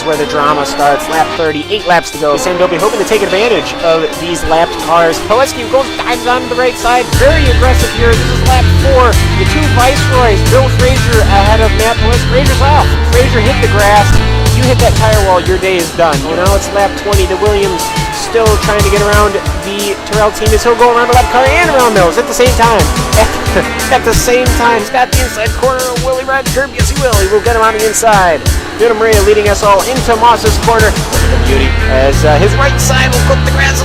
is where the drama starts. Lap 30, 8 laps to go. Sandopi hoping to take advantage of these lapped cars. Pilecki dives onto the right side. Very aggressive here. This is lap 4. The two Viceroys. Bill Frazier ahead of Matt Pilecki. Frazier's off. Frazier hit the grass. You hit that tire wall, your day is done. Well, now it's lap 20. The Williams still trying to get around the Terrell team as he'll go around the lap car and around those at the same time. At the same time. He's got the inside corner. Will he ride the curb? Yes, he will. He will get him on the inside. Vita Maria leading us all into Moss's corner. The beauty as his right side will cook the grass.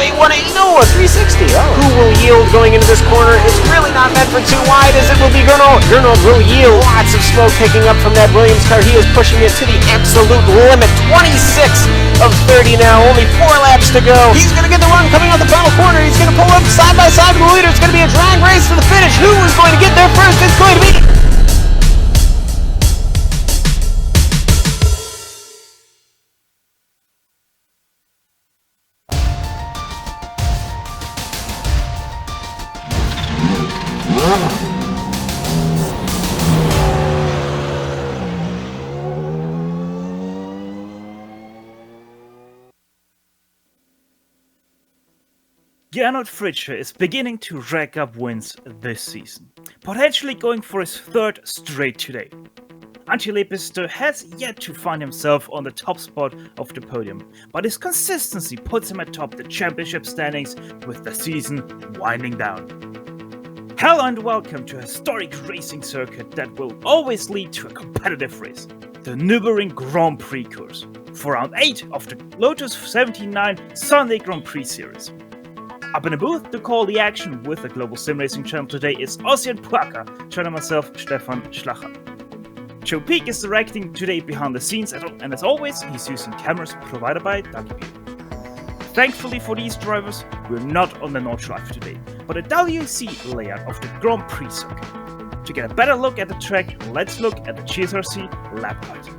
A 180, no, a 360. Oh. Who will yield going into this corner? It's really not meant for too wide as it will be Gernald. Gernald will yield. Lots of smoke picking up from that Williams car. He is pushing it to the absolute limit. 26 of 30 now. Only 4 laps to go. He's going to get the run coming out the final corner. He's going to pull up side by side with the leader. It's going to be a drag race to the finish. Who is going to get there first? It's going to be... Gernot Fritzsche is beginning to rack up wins this season, potentially going for his 3rd straight today. Antilepisto has yet to find himself on the top spot of the podium, but his consistency puts him atop the championship standings with the season winding down. Hello and welcome to a historic racing circuit that will always lead to a competitive race, the Nürburgring Grand Prix course, for round 8 of the Lotus 79 Sunday Grand Prix series. Up in the booth to call the action with the Global SimRacing Channel today is Ossian Puaka, joining myself, Stefan Schlacher. Joe Peak is directing today behind the scenes, and as always, he's using cameras provided by WEC. Thankfully for these drivers, we're not on the Nordschleife today, but a WEC layout of the Grand Prix circuit. To get a better look at the track, let's look at the GSRC lap guide.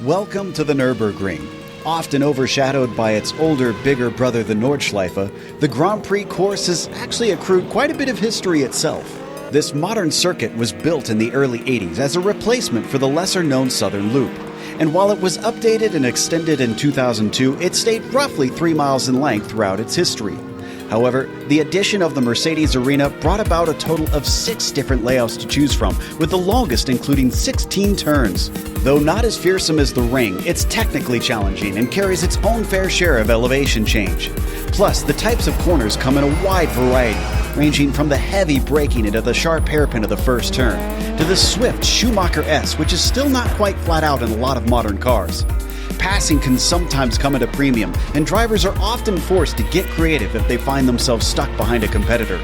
Welcome to the Nürburgring. Often overshadowed by its older, bigger brother, the Nordschleife, the Grand Prix course has actually accrued quite a bit of history itself. This modern circuit was built in the early 80s as a replacement for the lesser-known Southern Loop. And while it was updated and extended in 2002, it stayed roughly 3 miles in length throughout its history. However, the addition of the Mercedes Arena brought about a total of 6 different layouts to choose from, with the longest including 16 turns. Though not as fearsome as the Ring, it's technically challenging and carries its own fair share of elevation change. Plus, the types of corners come in a wide variety, ranging from the heavy braking into the sharp hairpin of the first turn, to the swift Schumacher S, which is still not quite flat out in a lot of modern cars. Passing can sometimes come at a premium, and drivers are often forced to get creative if they find themselves stuck behind a competitor.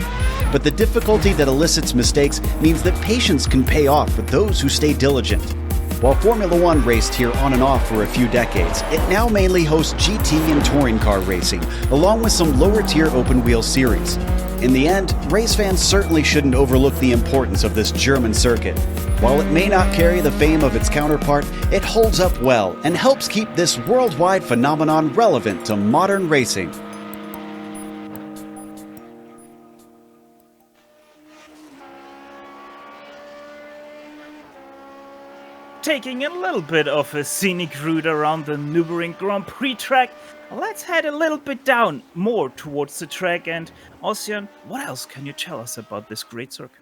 But the difficulty that elicits mistakes means that patience can pay off for those who stay diligent. While Formula One raced here on and off for a few decades, it now mainly hosts GT and touring car racing, along with some lower-tier open-wheel series. In the end, race fans certainly shouldn't overlook the importance of this German circuit. While it may not carry the fame of its counterpart, it holds up well and helps keep this worldwide phenomenon relevant to modern racing. Taking a little bit of a scenic route around the Nürburgring Grand Prix track, let's head a little bit down, more towards the track. And Ossian, what else can you tell us about this great circuit?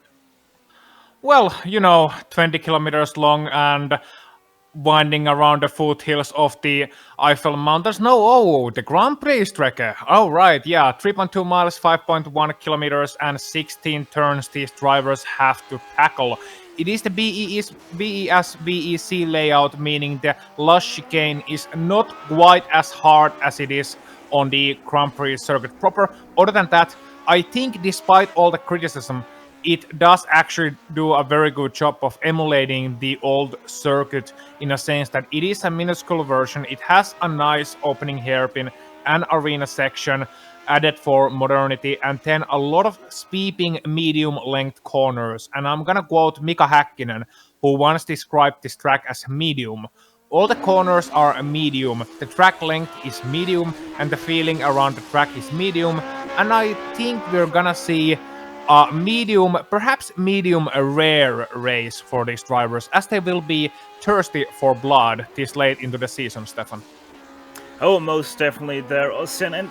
Well, 20 kilometers long and winding around the foothills of the Eiffel Mountains. The Grand Prix track. Oh, right, yeah, 3.2 miles, 5.1 kilometers, and 16 turns these drivers have to tackle. It is the BES-BEC layout, meaning the last chicane is not quite as hard as it is on the Grand Prix circuit proper. Other than that, I think despite all the criticism, it does actually do a very good job of emulating the old circuit in a sense that it is a minuscule version. It has a nice opening hairpin and arena section added for modernity, and then a lot of sweeping medium-length corners. And I'm gonna quote Mika Häkkinen, who once described this track as medium. All the corners are medium, the track length is medium, and the feeling around the track is medium. And I think we're gonna see a medium, perhaps medium rare race for these drivers, as they will be thirsty for blood this late into the season, Stefan. Oh, most definitely there, Ossian. And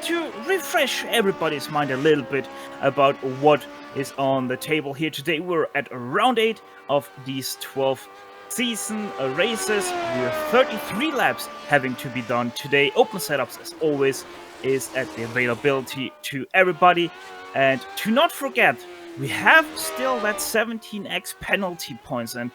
to refresh everybody's mind a little bit about what is on the table here today, we're at round 8 of these 12 season races. We have 33 laps having to be done today. Open setups, as always, is at the availability to everybody. And to not forget, we have still that 17x penalty points, and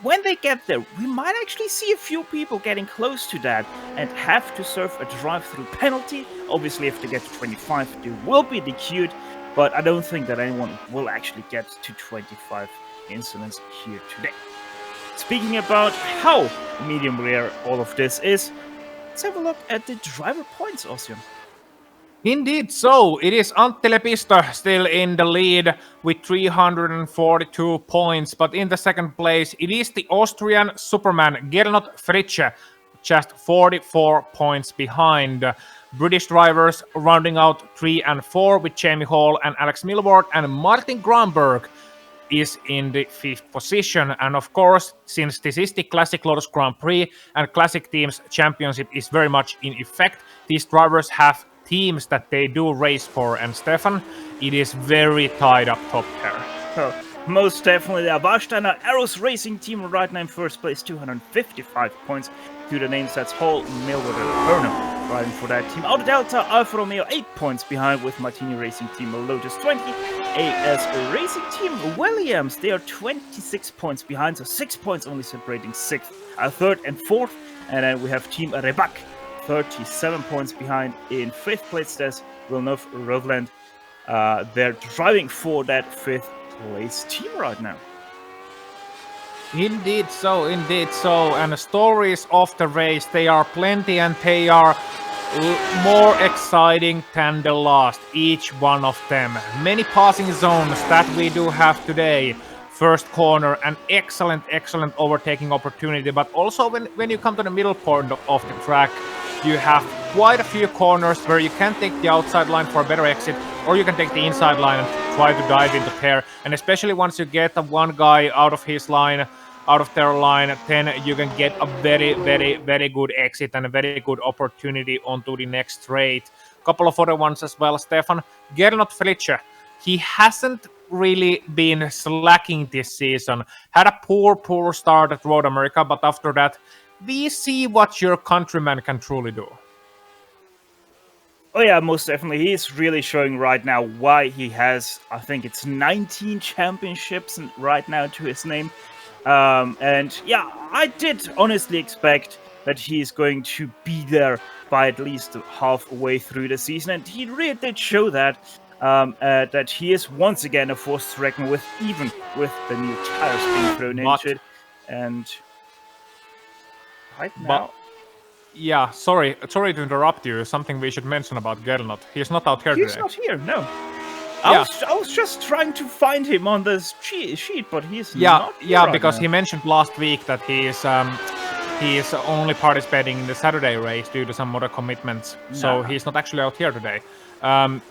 when they get there, we might actually see a few people getting close to that and have to serve a drive-through penalty. Obviously, if they get to 25, they will be DQ'd, but I don't think that anyone will actually get to 25 incidents here today. Speaking about how medium rare all of this is, let's have a look at the driver points, Ossian. Indeed, so it is Antti Lepistö still in the lead with 342 points, but in the second place it is the Austrian Superman Gernot Fritzsche, just 44 points behind. British drivers rounding out 3 and 4 with Jamie Hall and Alex Milward, and Martin Granberg is in the 5th position. And of course, since this is the Classic Lotus Grand Prix and Classic Teams Championship is very much in effect, these drivers have teams that they do race for, and Stefan, it is very tied up top there. Oh, most definitely, the Warsteiner Arrows Racing Team right now in first place, 255 points to the names. That's Hall, Millward, and Burnham riding for that team. Auto Delta, Alfa Romeo 8 points behind with Martini Racing Team, Lotus 20. AS Racing Team Williams, they are 26 points behind, so 6 points only separating 6th, 3rd, and 4th. And then we have Team Rebak, 37 points behind in 5th place. There's Villeneuve Roveland. They're driving for that 5th place team right now. Indeed so, and the stories of the race, they are plenty and they are more exciting than the last, each one of them. Many passing zones that we do have today. First corner, an excellent overtaking opportunity, but also when you come to the middle point of the track, you have quite a few corners where you can take the outside line for a better exit, or you can take the inside line and try to dive into there. And especially once you get the one guy out of their line, then you can get a very good exit and a very good opportunity onto the next straight. Couple of other ones as well, Stefan. Gernot Fritzsche, he hasn't really been slacking this season. Had a poor start at Road America, but after that, we see what your countryman can truly do. Oh yeah, most definitely. He's really showing right now why he has, I think it's 19 championships right now to his name. And yeah, I did honestly expect that he's going to be there by at least halfway through the season. And he really did show that. That he is once again a force to reckon with, even with the new tires being thrown into it. And right now... Yeah, sorry to interrupt you. Something we should mention about Gernot. He's not out here today. He's not here, no. Yeah. I was just trying to find him on this sheet, but he's not here. Yeah, right because now. he mentioned last week that he is only participating in the Saturday race due to some other commitments. So he's not actually out here today.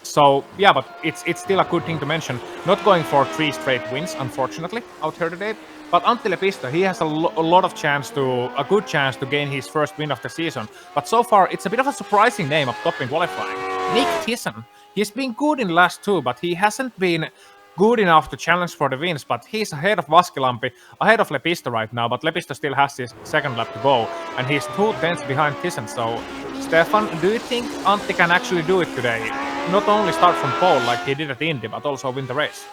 So yeah, but it's still a good thing to mention. Not going for 3 straight wins, unfortunately, out here today. But Antti Lepistö, he has a good chance to gain his first win of the season. But so far, it's a bit of a surprising name up top in qualifying. Nick Thiessen. He's been good in the last 2, but he hasn't been good enough to challenge for the wins. But he's ahead of Vaskilampi, ahead of Lepistö right now. But Lepistö still has his second lap to go, and he's 2 tenths behind Thiessen. So, Stefan, do you think Antti can actually do it today? Not only start from pole like he did at Indy, but also win the race.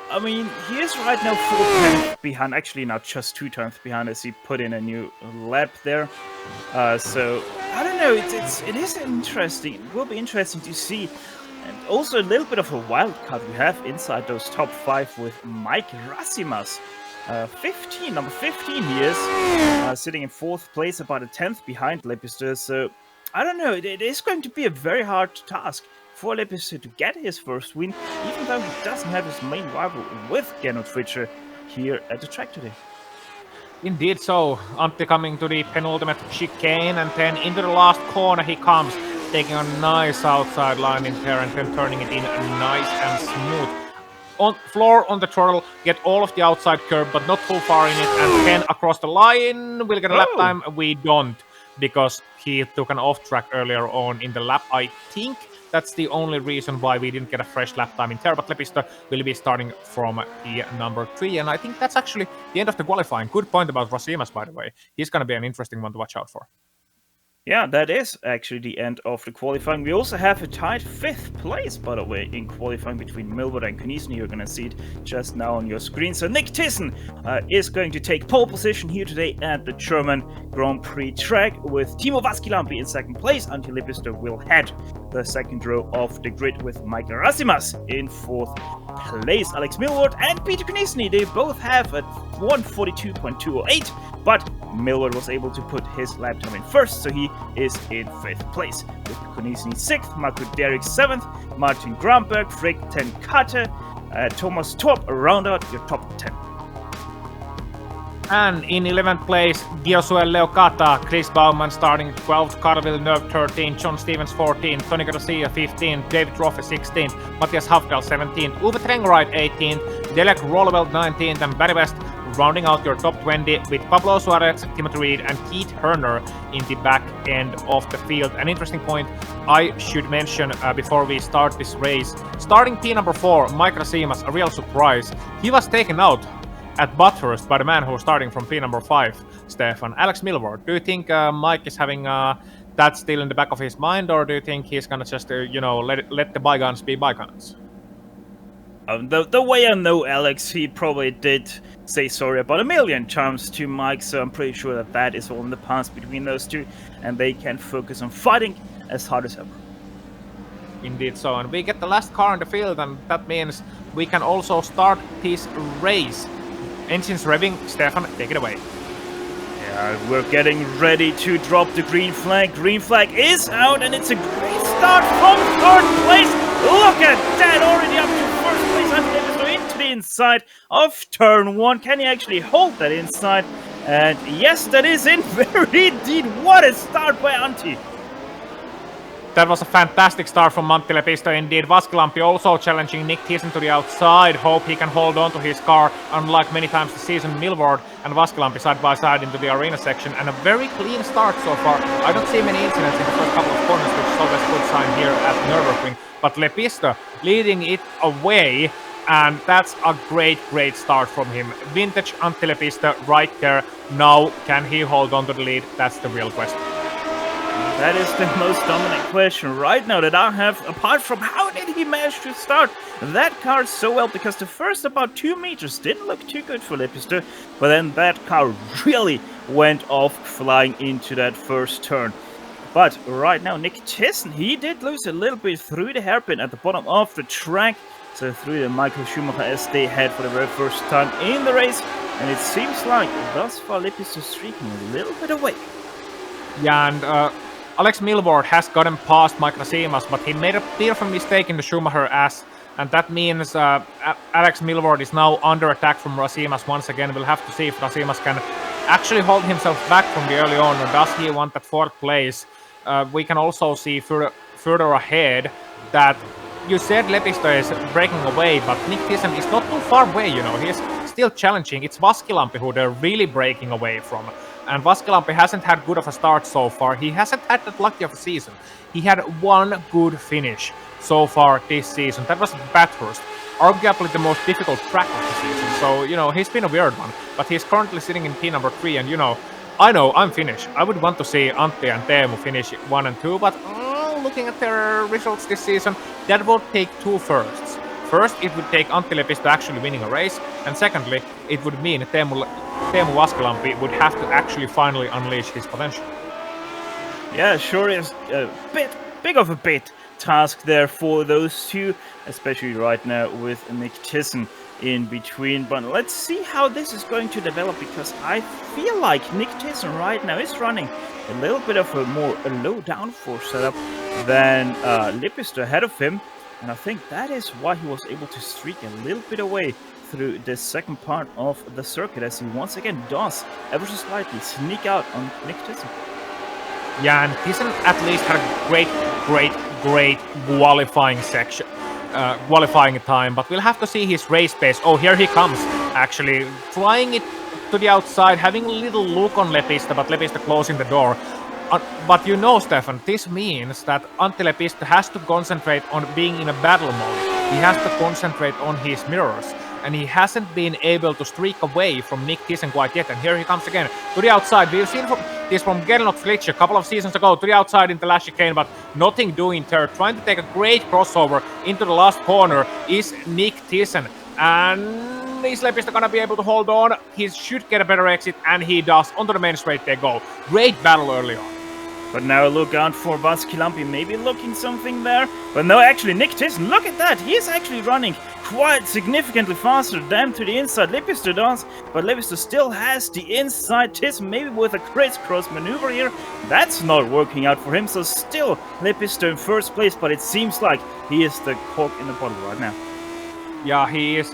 I mean, he is right now 4 tenths behind. Actually, not just 2 tenths behind, as he put in a new lap there. So I don't know. It is interesting. It will be interesting to see. And also a little bit of a wild card we have inside those top 5 with Mike Rasimas. Number 15 he is, sitting in 4th place, about a 10th behind Lepistö. So I don't know. It is going to be a very hard task for Lepistö to get his first win, even though he doesn't have his main rival with Gernot Fritzsche here at the track today. Indeed so. Antti coming to the penultimate chicane, and then into the last corner he comes. taking a nice outside line in there and then turning it in nice and smooth. On floor on the throttle, get all of the outside curb, but not too far in it, and then across the line, we'll get a lap time. We don't, because he took an off track earlier on in the lap. I think that's the only reason why we didn't get a fresh lap time in there, but Lepistö will be starting from the number 3, and I think that's actually the end of the qualifying. Good point about Rasimas, by the way. He's going to be an interesting one to watch out for. Yeah, that is actually the end of the qualifying. We also have a tied 5th place, by the way, in qualifying between Milward and Konieczny. You're going to see it just now on your screen. So Nick Thiessen is going to take pole position here today at the German Grand Prix track, with Timo Vaskilampi in 2nd place. Antti Lepistö will head the 2nd row of the grid with Michael Rasimas in 4th place. Alex Milward and Peter Konieczny, they both have a 1:42.208, but Milward was able to put his lap time in 1st, so he is in 5th place. With Konieczny 6th, Marco Derrick 7th, Martin Gramberg, Frick 10 Kate, Thomas Torp round out your top 10. And in 11th place, Giosuel Leocata, Chris Baumann starting 12th, Carl Villeneuve 13th, John Stevens 14th, Tony Garcia 15th, David Roffe 16th, Matthias Hafdal 17th, Uwe Trengride 18th, Delek Rolleveld 19th, and Barry West rounding out your top 20 with Pablo Suarez, Timothy Reed, and Keith Herner in the back end of the field. An interesting point I should mention before we start this race. Starting P number 4, Mike Rasimas, a real surprise. He was taken out at Bathurst by the man who was starting from P number 5, Stefan. Alex Milward, do you think Mike is having that still in the back of his mind, or do you think he's gonna just, let the bygones be bygones? The way I know Alex, he probably did say sorry about a million times to Mike, so I'm pretty sure that that is all in the past between those two, and they can focus on fighting as hard as ever. Indeed so, and we get the last car in the field, and that means we can also start this race. Engines revving. Stefan, take it away. Yeah, we're getting ready to drop the green flag. Green flag is out, and it's a great start from 3rd place. Look at that, already up to 1st place. Antti into the inside of turn 1. Can he actually hold that inside? And yes, that is in very indeed. What a start by Antti. That was a fantastic start from Antti Lepistö indeed. Vaskilampi also challenging Nick Thiessen to the outside. Hope he can hold on to his car, unlike many times this season. Milward and Vaskilampi side by side into the arena section, and a very clean start so far. I don't see many incidents in the first couple of corners, which is always a good sign here at Nürburgring. But Lepistö leading it away, and that's a great start from him. Vintage Antti Lepistö right there. Now, can he hold on to the lead? That's the real question. That is the most dominant question right now that I have, apart from how did he manage to start that car so well, because the first about 2 meters didn't look too good for Lepistö, but then that car really went off flying into that first turn. But right now, Nick Thiessen, he did lose a little bit through the hairpin at the bottom of the track, so through the Michael Schumacher as they head for the very first time in the race, and it seems like thus far Lepistö streaking a little bit away. Yeah, and Alex Milward has gotten past Mike Rasimas, but he made a bit of a mistake in the Schumacher ass, and that means Alex Milward is now under attack from Rasimas once again. We'll have to see if Rasimas can actually hold himself back from the early on, or does he want that 4th place? We can also see further ahead that you said Lepistö is breaking away, but Nick Thiessen is not too far away, He's still challenging. It's Vaskilampi who they're really breaking away from. And Vaskilampi hasn't had good of a start so far. He hasn't had that lucky of a season. He had 1 good finish so far this season. That was Bathurst, arguably the most difficult track of the season. So, he's been a weird one. But he's currently sitting in P number 3, and I know I'm Finnish. I would want to see Antti and Teemu finish 1 and 2, but looking at their results this season, that would take 2 firsts. First, it would take Antti Lepistö actually winning a race, and secondly, it would mean Teemu Vaskilampi would have to actually finally unleash his potential. Yeah, sure is a big of a task there for those two, especially right now with Nick Thiessen in between. But let's see how this is going to develop, because I feel like Nick Thiessen right now is running a little bit of a more low downforce setup than Lepistö ahead of him. And I think that is why he was able to streak a little bit away through the second part of the circuit, as he once again does, ever so slightly, sneak out on Nick Thiessen. Yeah, and Thiessen at least had a great great qualifying section. Qualifying time, but we'll have to see his race pace. Oh, here he comes, actually trying it to the outside, having a little look on Lepista, but Lepista closing the door. But you know, Stefan, this means that Antti Lepista has to concentrate on being in a battle mode. He has to concentrate on his mirrors, and he hasn't been able to streak away from Nick Thiessen quite yet. And here he comes again to the outside. We've seen this from Gernot Flitsch a couple of seasons ago, to the outside in the last chicane, but nothing doing there. Trying to take a great crossover into the last corner is Nick Thiessen. And is Lepista gonna be able to hold on? He should get a better exit, and he does. Onto the main straight they go. Great battle early on. But now look out for Vaskilampi, maybe looking something there. But no, actually, Nick Thiessen, look at that! He's actually running quite significantly faster than to the inside. Lepista does, but Lepista still has the inside. Thiessen maybe with a crisscross maneuver here. That's not working out for him, so still Lepista in first place, but it seems like he is the cork in the bottle right now. Yeah, he is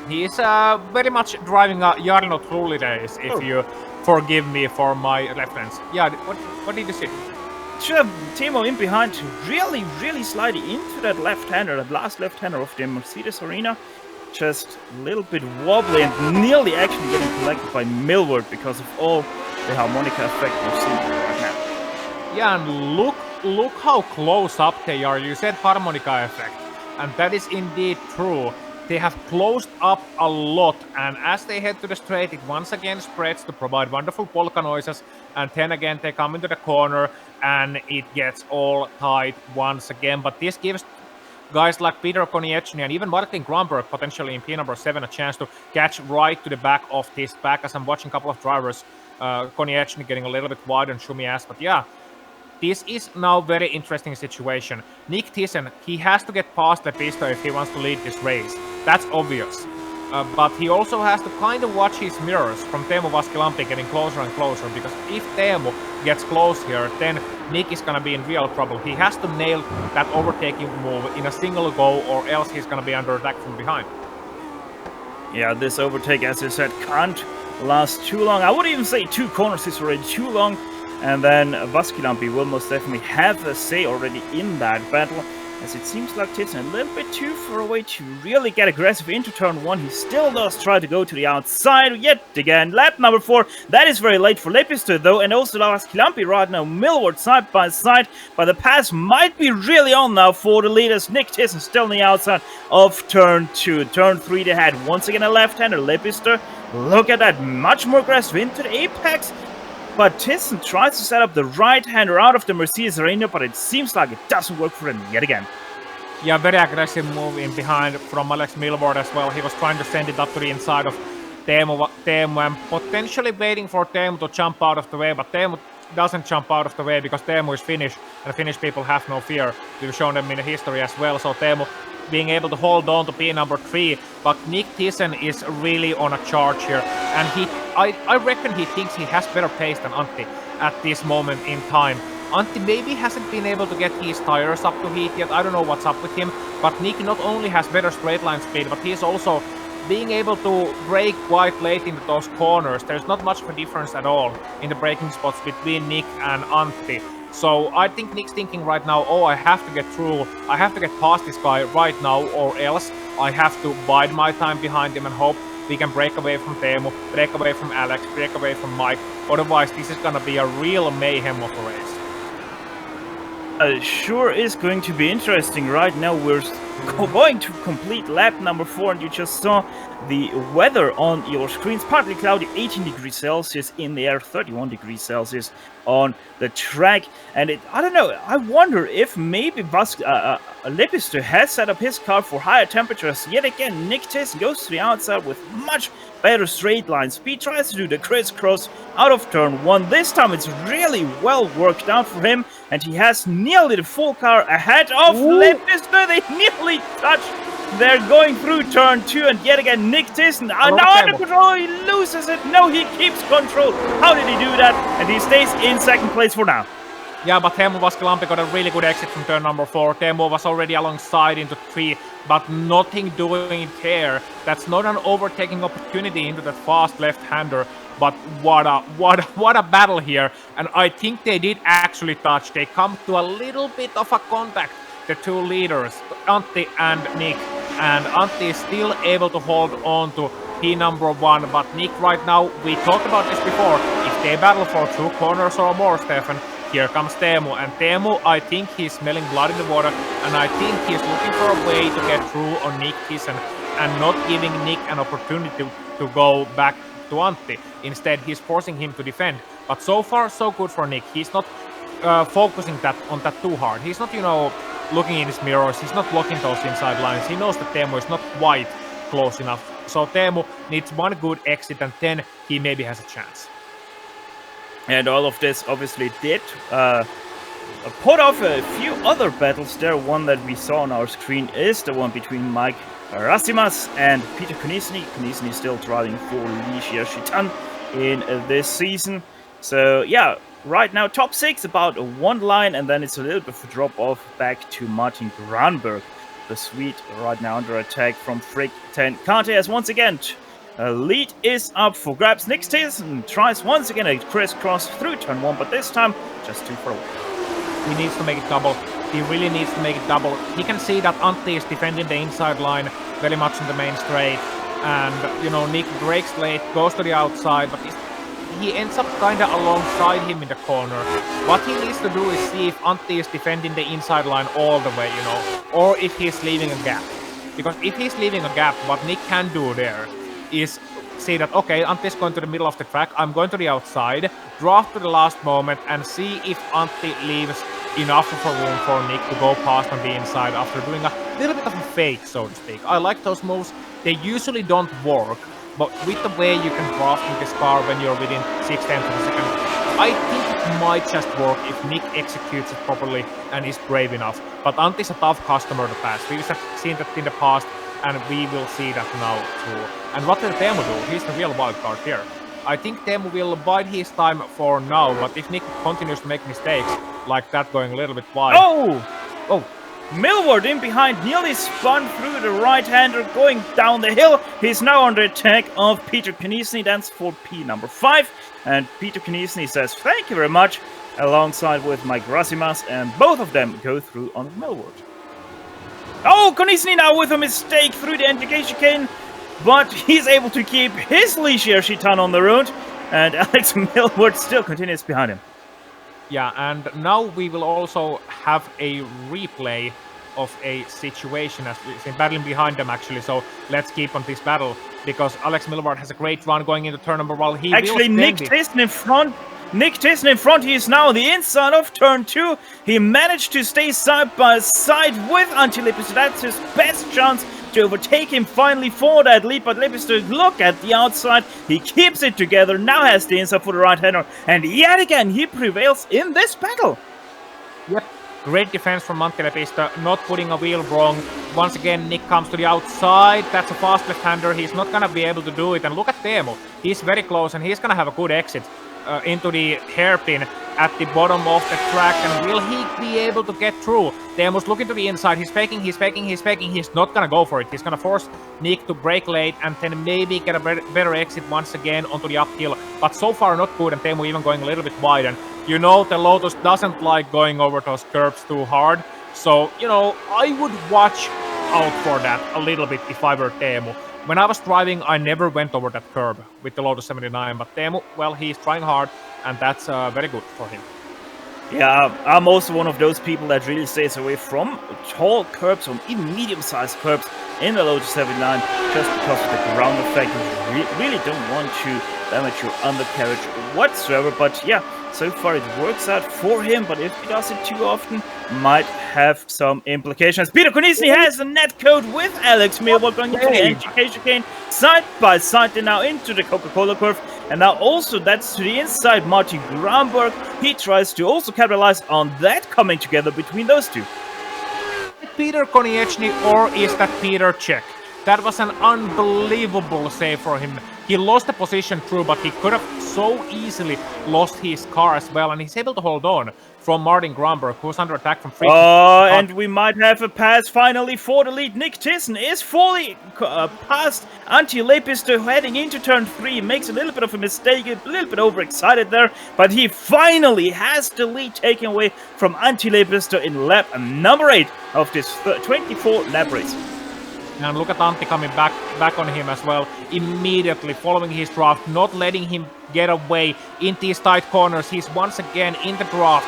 very much driving a Jarno Trulli days, if you forgive me for my reference. Yeah, what did you say? Should have Timo in behind to really slide into that left-hander, that last left-hander of the Mercedes arena. Just a little bit wobbly and nearly actually getting collected by Millward because of all the harmonica effect we're seeing right now. Yeah, and look how close up they are. You said harmonica effect, and that is indeed true. They have closed up a lot, and as they head to the straight, it once again spreads to provide wonderful polka noises, and then again they come into the corner, and it gets all tight once again. But this gives guys like Peter Konieczny and even Martin Grönberg, potentially in P number 7, a chance to catch right to the back of this pack. As I'm watching a couple of drivers, Konieczny getting a little bit wide on Shumias, but yeah, this is now very interesting situation. Nick Thiessen, he has to get past Lepista if he wants to lead this race. That's obvious. But he also has to kind of watch his mirrors from Teemu Vaskilampi getting closer and closer, because if Teemu gets close here, then Nick is gonna be in real trouble. He has to nail that overtaking move in a single go, or else he's gonna be under attack from behind. Yeah, this overtake, as I said, can't last too long. I would even say 2 corners is already too long. And then Vaskilampi will most definitely have a say already in that battle, as it seems like Thiessen a little bit too far away to really get aggressive into turn 1. He still does try to go to the outside yet again. Lap number 4, that is very late for Lepista though, and also Vaskilampi right now, Millward side by side, but the pass might be really on now for the leaders. Nick Thiessen still on the outside of turn 2. Turn 3 they had once again a left-hander. Lepista, look at that, much more aggressive into the apex. But Thiessen tries to set up the right-hander out of the Mercedes arena, but it seems like it doesn't work for him yet again. Yeah, very aggressive move in behind from Alex Millward as well. He was trying to send it up to the inside of Teemu and potentially waiting for Teemu to jump out of the way, but Teemu doesn't jump out of the way because Teemu is Finnish, and Finnish people have no fear. We've shown them in the history as well, so Teemu being able to hold on to P number 3, but Nick Thiessen is really on a charge here, and I reckon he thinks he has better pace than Antti at this moment in time. Antti maybe hasn't been able to get his tires up to heat yet. I don't know what's up with him, but Nick not only has better straight line speed, but he's also being able to brake quite late into those corners. There's not much of a difference at all in the braking spots between Nick and Antti. So I think Nick's thinking right now, oh, I have to get through, I have to get past this guy right now, or else I have to bide my time behind him and hope we can break away from Teemu, break away from Alex, break away from Mike. Otherwise, this is gonna be a real mayhem of a race. Sure is going to be interesting. Right now we're going to complete lap number 4, and you just saw the weather on your screens. Partly cloudy, 18 degrees Celsius in the air, 31 degrees Celsius on the track. And I don't know, I wonder if maybe Lepista has set up his car for higher temperatures. Yet again, Nick Thiessen goes to the outside with much better straight line speed, tries to do the crisscross out of turn 1. This time it's really well worked out for him, and he has nearly the full car ahead of Lepista. They nearly touched. They're going through turn 2, and yet again Nick Thiessen now under control. He loses it. No, he keeps control. How did he do that? And he stays in second place for now. Yeah, but Teemu Vaskilampi got a really good exit from turn number 4. Teemu was already alongside into 3, but nothing doing there. That's not an overtaking opportunity into that fast left-hander. But what a battle here. And I think they did actually touch. They come to a little bit of a contact. the two leaders, Antti and Nick, and Antti is still able to hold on to P1, but Nick right now, we talked about this before, if they battle for 2 corners or more, Stefan, here comes Teemu, and Teemu, I think he's smelling blood in the water, and I think he's looking for a way to get through on Nick Thyssen and not giving Nick an opportunity to go back to Antti. Instead, he's forcing him to defend. But so far, so good for Nick. He's not focusing on that too hard. He's not, looking in his mirrors. He's not blocking those inside lines. He knows that Teemu is not quite close enough. So Teemu needs one good exit, and then he maybe has a chance. And all of this obviously did put off a few other battles there. One that we saw on our screen is the one between Mike Rasimas and Peter Konieczny. Konieczny still driving for GSRC in this season. So yeah, right now top 6, about 1 line, and then it's a little bit of a drop off back to Martin Granberg. The Swede right now under attack from Frick 10 Kante, as once again lead is up for grabs. Nick Thyssen tries once again a crisscross through turn 1, but this time just too far away. He needs to make it double. He really needs to make it double. He can see that Antti is defending the inside line very much in the main straight. And, Nick breaks late, goes to the outside, but he ends up kind of alongside him in the corner. What he needs to do is see if Antti is defending the inside line all the way, or if he's leaving a gap. Because if he's leaving a gap, what Nick can do there is see that, okay, Antti's going to the middle of the track, I'm going to the outside, draft to the last moment, and see if Antti leaves enough of a room for Nick to go past on the inside after doing a little bit of a fake, so to speak. I like those moves. They usually don't work, but with the way you can draft in this car when you're within 6/10 of a second, I think it might just work if Nick executes it properly and is brave enough. But Antti's a tough customer to pass. We've seen that in the past, and we will see that now too. And what will Teemu do? He's the real wild card here. I think Teemu will bide his time for now, but if Nick continues to make mistakes, like that going a little bit wide... Oh! Millward in behind, nearly spun through the right-hander, going down the hill. He's now under attack of Peter Konieczny. That's for P5. And Peter Konieczny says, thank you very much, alongside with Mike Rasimas, and both of them go through on Millward. Oh, Konieczny now with a mistake through the anti chicane, but he's able to keep his GSRC on the road, and Alex Millward still continues behind him. Yeah, and now we will also have a replay of a situation as we've been battling behind them actually, so let's keep on this battle, because Alex Millward has a great run going into turn number 1. Actually, Nick Thyssen in front. Nick Thyssen in front. He is now the inside of turn 2. He managed to stay side by side with Antti Lepistö. That's his best chance to overtake him finally for that lead. But Lepistö, look at the outside. He keeps it together. Now has the inside for the right-hander. And yet again, he prevails in this battle. Yep. Great defense from Antti Lepistö, not putting a wheel wrong. Once again, Nick comes to the outside. That's a fast left-hander. He's not going to be able to do it. And look at Teemu. He's very close, and he's going to have a good exit into the hairpin at the bottom of the track. And will he be able to get through? Teemu's looking to the inside. He's faking. He's not going to go for it. He's going to force Nick to brake late and then maybe get a better exit once again onto the uphill. But so far, not good. And Teemu even going a little bit wide. And the Lotus doesn't like going over those curbs too hard. So, I would watch out for that a little bit if I were Teemu. When I was driving, I never went over that curb with the Lotus 79, but Teemu, well, he's trying hard, and that's very good for him. Yeah, I'm also one of those people that really stays away from tall curbs or even medium-sized curbs in the Lotus 79, just because of the ground effect. You really don't want to damage your undercarriage whatsoever, but yeah, so far it works out for him, but if he does it too often, might have some implications. Peter Konieczny has a net code with Alex Millward going into the NGK chicane, side by side. They're now into the Coca-Cola curve, and now also that's to the inside. Martin Granberg, he tries to also capitalize on that coming together between those two. Peter Konieczny, or is that Peter Cech? That was an unbelievable save for him. He lost the position through, but he could have so easily lost his car as well, and he's able to hold on from Martin Gromberg, who's under attack from Prix. Oh, and we might have a pass finally for the lead. Nick Thiessen is fully past Antti Lepistö heading into turn 3. Makes a little bit of a mistake, a little bit overexcited there, but he finally has the lead taken away from Antti Lepistö in lap number 8 of this 24 lap race. And look at Antti coming back on him as well, immediately following his draft, not letting him get away in these tight corners. He's once again in the draft.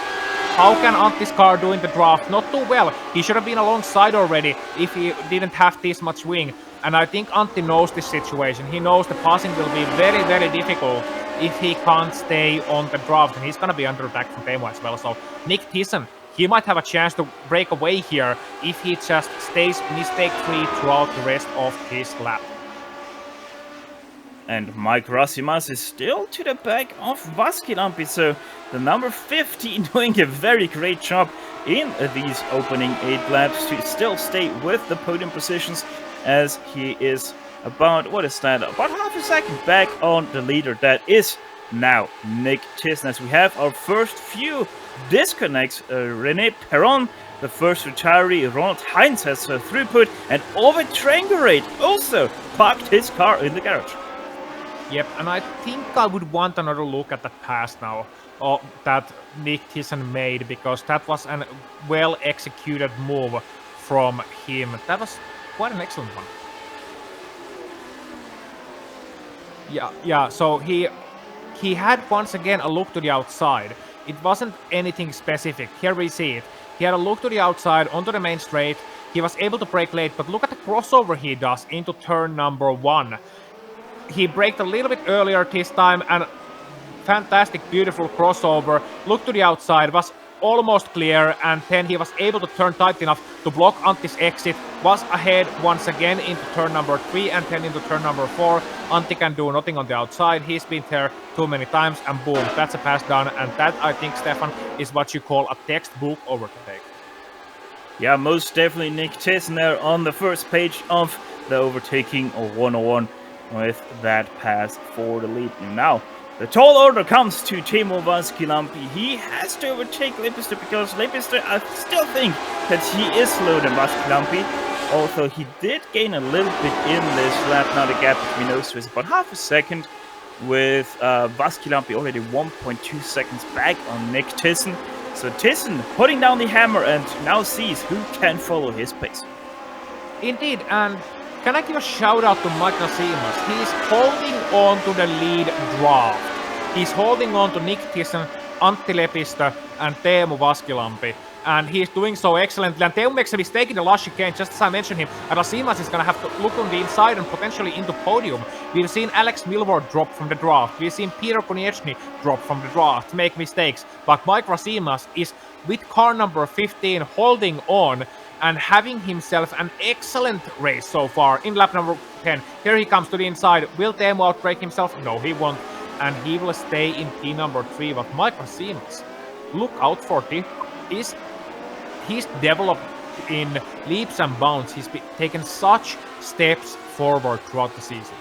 How can Antti's car do in the draft? Not too well. He should have been alongside already if he didn't have this much wing. And I think Antti knows this situation. He knows the passing will be very, very difficult if he can't stay on the draft. And he's going to be under attack from Teemu as well. So Nick Thiessen, he might have a chance to break away here if he just stays mistake-free throughout the rest of his lap. And Mike Rasimas is still to the back of Vaskilampi, so the number 15 doing a very great job in these opening 8 laps to still stay with the podium positions, as he is about, what is that, about half a second back on the leader. That is now Nick Thiessen, as we have our first few disconnects. René Perron, the first retiree, Ronald Heinz has throughput, and Ovid Trangerate also parked his car in the garage. Yep, and I think I would want another look at that pass now that Nick Thiessen made, because that was a well-executed move from him. That was quite an excellent one. Yeah. So he had once again a look to the outside. It wasn't anything specific. Here we see it. He had a look to the outside onto the main straight. He was able to brake late, but look at the crossover he does into turn number 1. He braked a little bit earlier this time, and fantastic, beautiful crossover. Look to the outside, was almost clear, and then he was able to turn tight enough to block Antti's exit. Was ahead once again into turn number 3 and then into turn number 4. Antti can do nothing on the outside. He's been there too many times, and boom, that's a pass done. And that, I think, Stefan, is what you call a textbook overtake. Yeah, most definitely Nick Thiessen there on the first page of the overtaking of 101 with that pass for the lead. Now, the tall order comes to Teemu Vaskilampi. He has to overtake Lepistö, because Lepistö, I still think that he is slower than Vaskilampi. Although he did gain a little bit in this lap. Now the gap between those two is about half a second, with Vaskilampi already 1.2 seconds back on Nick Thiessen. So Thiessen putting down the hammer and now sees who can follow his pace. Indeed, and can I give a shout out to Mike Nasimas? He's holding on to the lead draft. He's holding on to Nick Thiessen, Antti Lepistö, and Teemu Vaskilampi. And he's doing so excellently. And Teemu makes a mistake in the last chicane, just as I mentioned him. And Nasimas is going to have to look on the inside and potentially into podium. We've seen Alex Milward drop from the draft. We've seen Peter Konieczny drop from the draft, make mistakes. But Mike Nasimas is, with car number 15, holding on and having himself an excellent race so far in lap number 10. Here he comes to the inside. Will Teemu outbreak himself? No, he won't. And he will stay in P number 3. But Mike Nasimas, look out for this. He's developed in leaps and bounds. He's taken such steps forward throughout the season.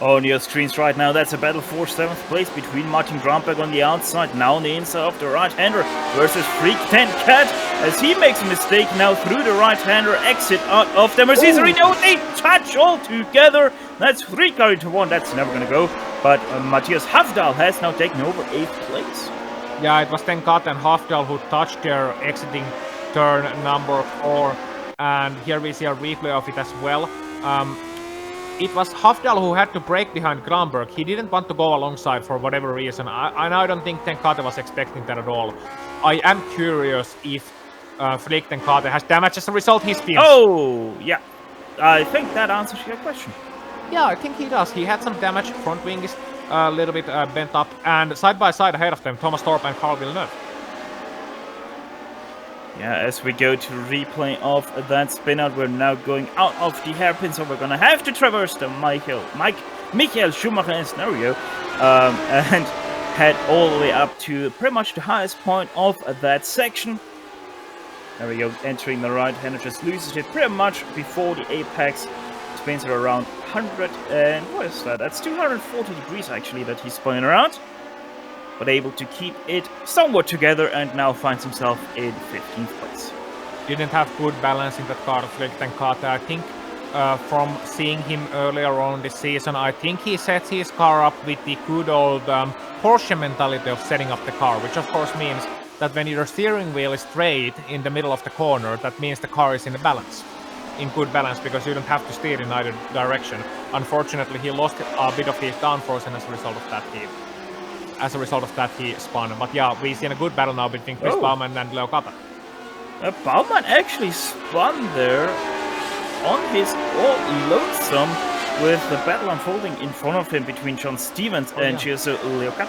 On your screens right now, that's a battle for 7th place between Martin Gromberg on the outside, now on the inside of the right-hander, versus Freak 10 Cat, as he makes a mistake now through the right-hander exit out of the Mercedes Arena. They touch all together. That's 3 going to 1. That's never going to go. But Matthias Hafdal has now taken over 8th place. Yeah, it was Ten Kat and Hafdal who touched their exiting turn number 4. And here we see a replay of it as well. It was Hafdal who had to brake behind Gromberg. He didn't want to go alongside for whatever reason. I don't think Ten Kate was expecting that at all. I am curious if Flick Ten Kate has damage as a result he spins. Oh, yeah. I think that answers your question. Yeah, I think he does. He had some damage. Front wing is a little bit bent up. And side by side ahead of them, Thomas Thorpe and Carl Villeneuve. Yeah, as we go to replay of that spin out, we're now going out of the hairpin, so we're gonna have to traverse the Michael Schumacher scenario and head all the way up to pretty much the highest point of that section. There we go, entering the right hander, just loses it pretty much before the apex spins at around 100 and what is that? That's 240 degrees actually that he's spinning around. But able to keep it somewhat together and now finds himself in 15th place. Didn't have good balance in that car, Kate. I think from seeing him earlier on this season, I think he sets his car up with the good old Porsche mentality of setting up the car, which of course means that when your steering wheel is straight in the middle of the corner, that means the car is in good balance, because you don't have to steer in either direction. Unfortunately, he lost a bit of his downforce, and as a result of that he spun. But yeah, we've seen a good battle now between Chris Baumann and Leo Kata. Baumann actually spun there on his all lonesome, with the battle unfolding in front of him between John Stevens and Gioso Leocata.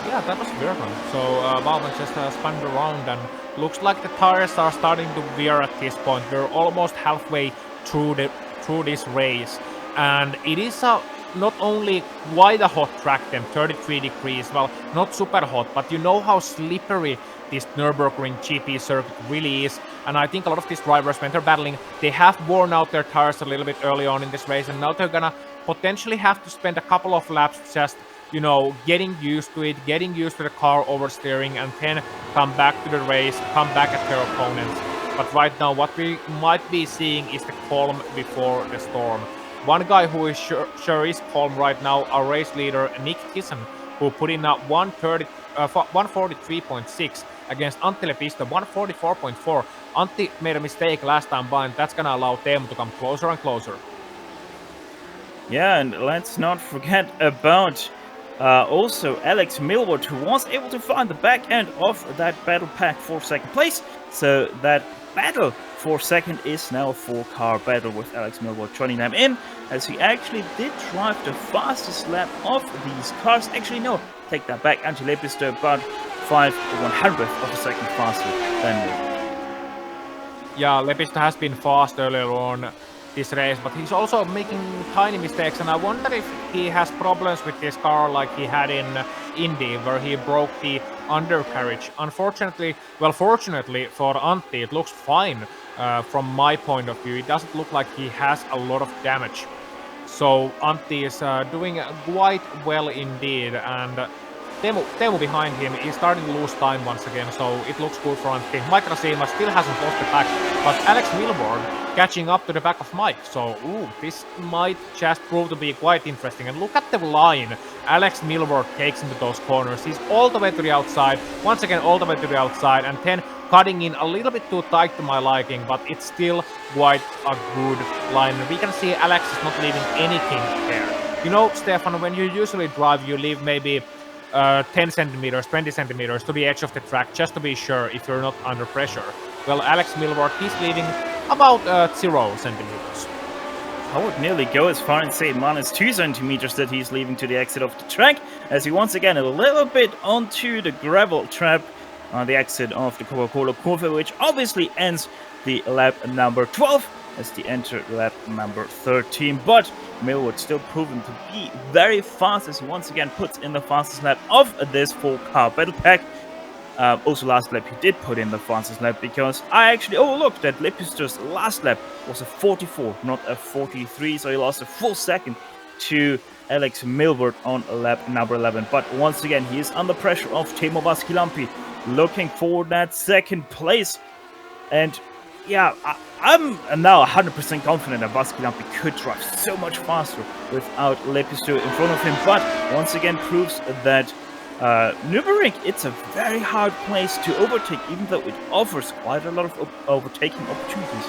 Yeah, that was weird one. So Baumann just spun around, and looks like the tires are starting to wear at this point. We're almost halfway through this race, and it is not only quite a hot track, then 33 degrees, well, not super hot, but you know how slippery this Nürburgring GP circuit really is. And I think a lot of these drivers, when they're battling, they have worn out their tires a little bit early on in this race, and now they're gonna potentially have to spend a couple of laps just, you know, getting used to it, getting used to the car oversteering, and then come back to the race, come back at their opponents. But right now, what we might be seeing is the calm before the storm. One guy who is sure is calm right now, our race leader Nick Thiessen, who put in a 143.6 against Antti Lepistö, 144.4. Antti made a mistake last time by, and that's gonna allow Teemu to come closer and closer. Yeah, and let's not forget about also Alex Millward, who was able to find the back end of that battle pack for second place. So that battle for second is now a 4-car battle with Alex Millward joining them in, as he actually did drive the fastest lap of these cars. Actually, no, take that back. Antti Lepistö about 5/100th of a second faster than Millward. Yeah, Lepistö has been fast earlier on this race, but he's also making tiny mistakes, and I wonder if he has problems with his car like he had in Indy, where he broke the undercarriage. Unfortunately, well, fortunately for Antti, it looks fine from my point of view. It doesn't look like he has a lot of damage. So Antti is doing quite well indeed, and Teemu behind him is starting to lose time once again, so it looks good for Antti. Mike Rasima still hasn't lost the back, but Alex Milborn catching up to the back of Mike, so this might just prove to be quite interesting. And look at the line Alex Milborn takes into those corners. He's all the way to the outside, once again all the way to the outside, and then cutting in a little bit too tight to my liking, but it's still quite a good line. We can see Alex is not leaving anything there. You know, Stefan, when you usually drive, you leave maybe 10 centimeters, 20 centimeters to the edge of the track, just to be sure if you're not under pressure. Well, Alex Milward, he's leaving about 0 centimeters. I would nearly go as far and say -2 centimeters that he's leaving to the exit of the track, as he once again a little bit onto the gravel trap on the exit of the Coca-Cola Kurve, which obviously ends the lap number 12 as the enter lap number 13. But Millward still proven to be very fast, as he once again puts in the fastest lap of this 4-car battle pack. Also last lap he did put in the fastest lap, because I actually overlooked that Lepistö's last lap was a 44, not a 43, so he lost a full second to Alex Milward on lap number 11. But once again, he is under pressure of Teemu Vaskilampi, looking for that second place. And yeah, I'm now 100% confident that Vaskilampi could drive so much faster without Lepistö in front of him, but once again proves that Nürburgring, it's a very hard place to overtake, even though it offers quite a lot of overtaking opportunities.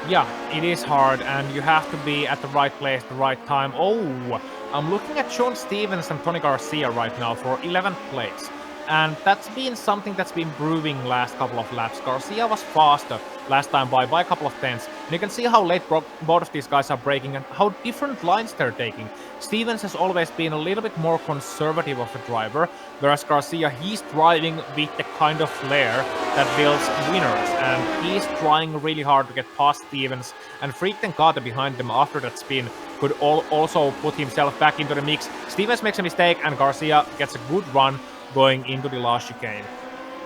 Yeah, it is hard, and you have to be at the right place at the right time. Oh, I'm looking at Sean Stevens and Tony Garcia right now for 11th place. And that's been something that's been brewing last couple of laps. Garcia was faster last time by a couple of tenths. And you can see how late both of these guys are braking and how different lines they're taking. Stevens has always been a little bit more conservative of a driver, whereas Garcia, he's driving with the kind of flair that builds winners. And he's trying really hard to get past Stevens, and Freak Tenkate behind them after that spin could also put himself back into the mix. Stevens makes a mistake and Garcia gets a good run going into the last chicane.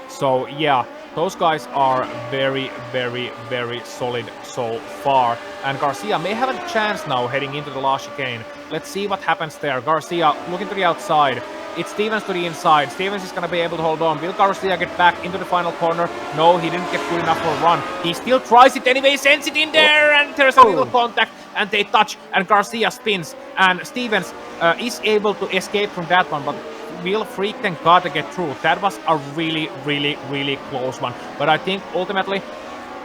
So yeah, Those guys are very, very, very solid so far. And Garcia may have a chance now heading into the last chicane. Let's see what happens there. Garcia looking to the outside. It's Stevens to the inside. Stevens is going to be able to hold on. Will Garcia get back into the final corner? No, he didn't get good enough for a run. He still tries it anyway, sends it in there, and there's a little contact, and they touch, and Garcia spins. And Stevens is able to escape from that one, but will Freak then gotta get through. That was a really, really, really close one. But I think ultimately,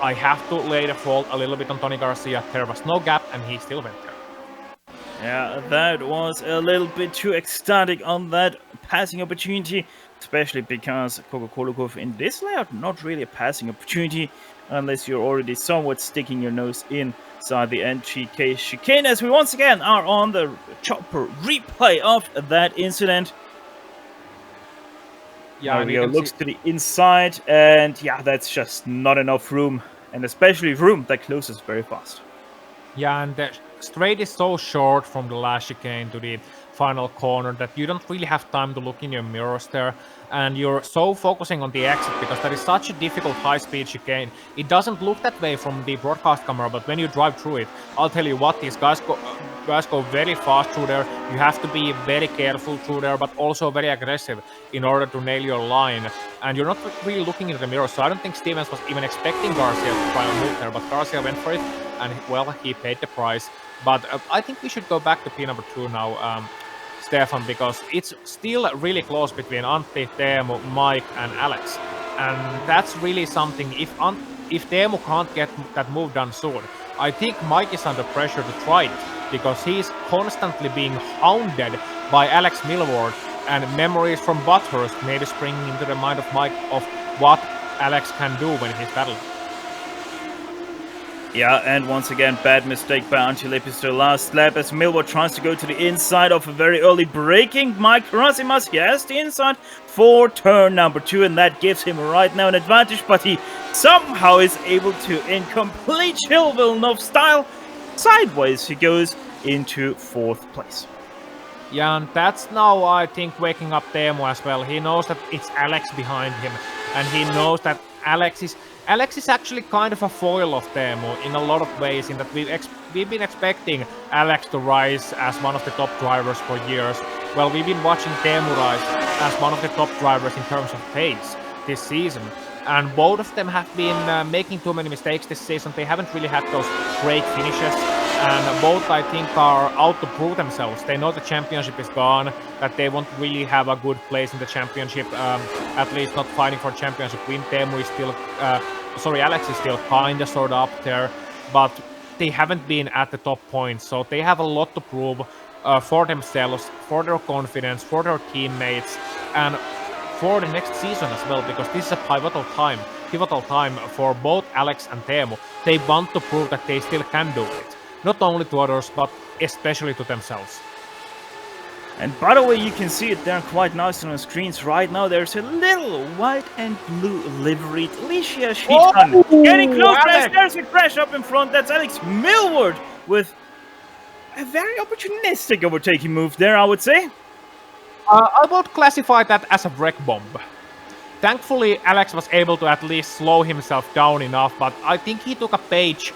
I have to lay the fault a little bit on Tony Garcia. There was no gap, and he still went there. Yeah, that was a little bit too ecstatic on that passing opportunity, especially because Kokolokov in this layout, not really a passing opportunity, unless you're already somewhat sticking your nose inside the NGK chicane, as we once again are on the chopper replay of that incident. Yeah, Mario looks to the inside, and yeah, that's just not enough room, and especially room that closes very fast. Yeah, and the straight is so short from the last chicane to the final corner that you don't really have time to look in your mirrors there, and you're so focusing on the exit because that is such a difficult high-speed chicane. It doesn't look that way from the broadcast camera, but when you drive through it, I'll tell you what, these guys go very fast through there. You have to be very careful through there, but also very aggressive in order to nail your line. And you're not really looking into the mirror, so I don't think Stevens was even expecting Garcia to try and move there, but Garcia went for it, and well, he paid the price. But I think we should go back to P2 now, Stefan, because it's still really close between Antti, Teemu, Mike, and Alex. And that's really something. If Teemu can't get that move done soon, I think Mike is under pressure to try it, because he's constantly being hounded by Alex Milward, and memories from Bathurst maybe springing into the mind of Mike of what Alex can do when he's battling. Yeah, and once again, bad mistake by Antilepis last lap as Milward tries to go to the inside of a very early braking. Mike Rasimas, he has the inside for turn number 2, and that gives him right now an advantage, but he somehow is able to, in complete Chill Villeneuve style, sideways he goes into 4th place. Yeah, and that's now, I think, waking up Teemu as well. He knows that it's Alex behind him, and he knows that Alex is actually kind of a foil of Teemu in a lot of ways, in that we've been expecting Alex to rise as one of the top drivers for years. Well, we've been watching Teemu rise as one of the top drivers in terms of pace this season. And both of them have been making too many mistakes this season. They haven't really had those great finishes. And both, I think, are out to prove themselves. They know the championship is gone, that they won't really have a good place in the championship, at least not fighting for championship win. Teemu is still, Alex is still kind of sort of up there, but they haven't been at the top points. So they have a lot to prove for themselves, for their confidence, for their teammates, and for the next season as well, because this is a pivotal time for both Alex and Teemu. They want to prove that they still can do it. Not only to others, but especially to themselves. And by the way, you can see it there quite nice on the screens right now. There's a little white and blue liveried Alicia Sheehan getting close. There's a crash up in front. That's Alex Milward with a very opportunistic overtaking move there, I would say. I would classify that as a wreck bomb. Thankfully, Alex was able to at least slow himself down enough, but I think he took a page.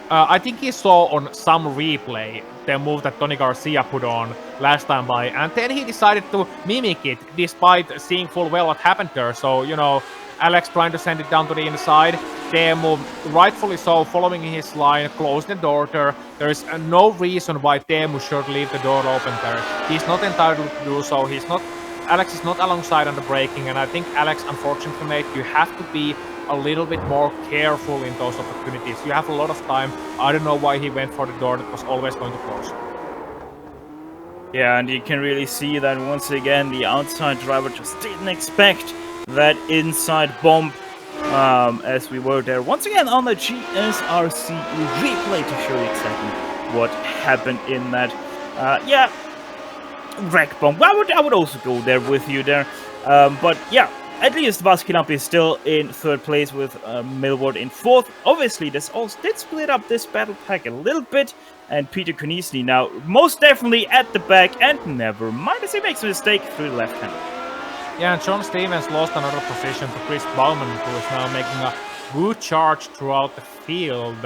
I think he saw on some replay the move that Tony Garcia put on last time by, and then he decided to mimic it despite seeing full well what happened there. So, you know, Alex trying to send it down to the inside. Teemu, rightfully so, following his line, closed the door there. There is no reason why Teemu should leave the door open there. He's not entitled to do so. Alex is not alongside on the braking, and I think Alex, unfortunately, mate, you have to be a little bit more careful in those opportunities. You have a lot of time. I don't know why he went for the door that was always going to close. Yeah, and you can really see that once again the outside driver just didn't expect that inside bump, as we were there once again on the GSRC replay to show you exactly what happened in that. Yeah, wreck bump. I would also go there with you there, but yeah. At least Vaskinap is still in 3rd place with Milward in 4th. Obviously, this all did split up this battle pack a little bit. And Peter Konisny now most definitely at the back. And never mind as he makes a mistake through the left hand. Yeah, and John Stevens lost another position to Chris Bauman, who is now making a good charge throughout the field.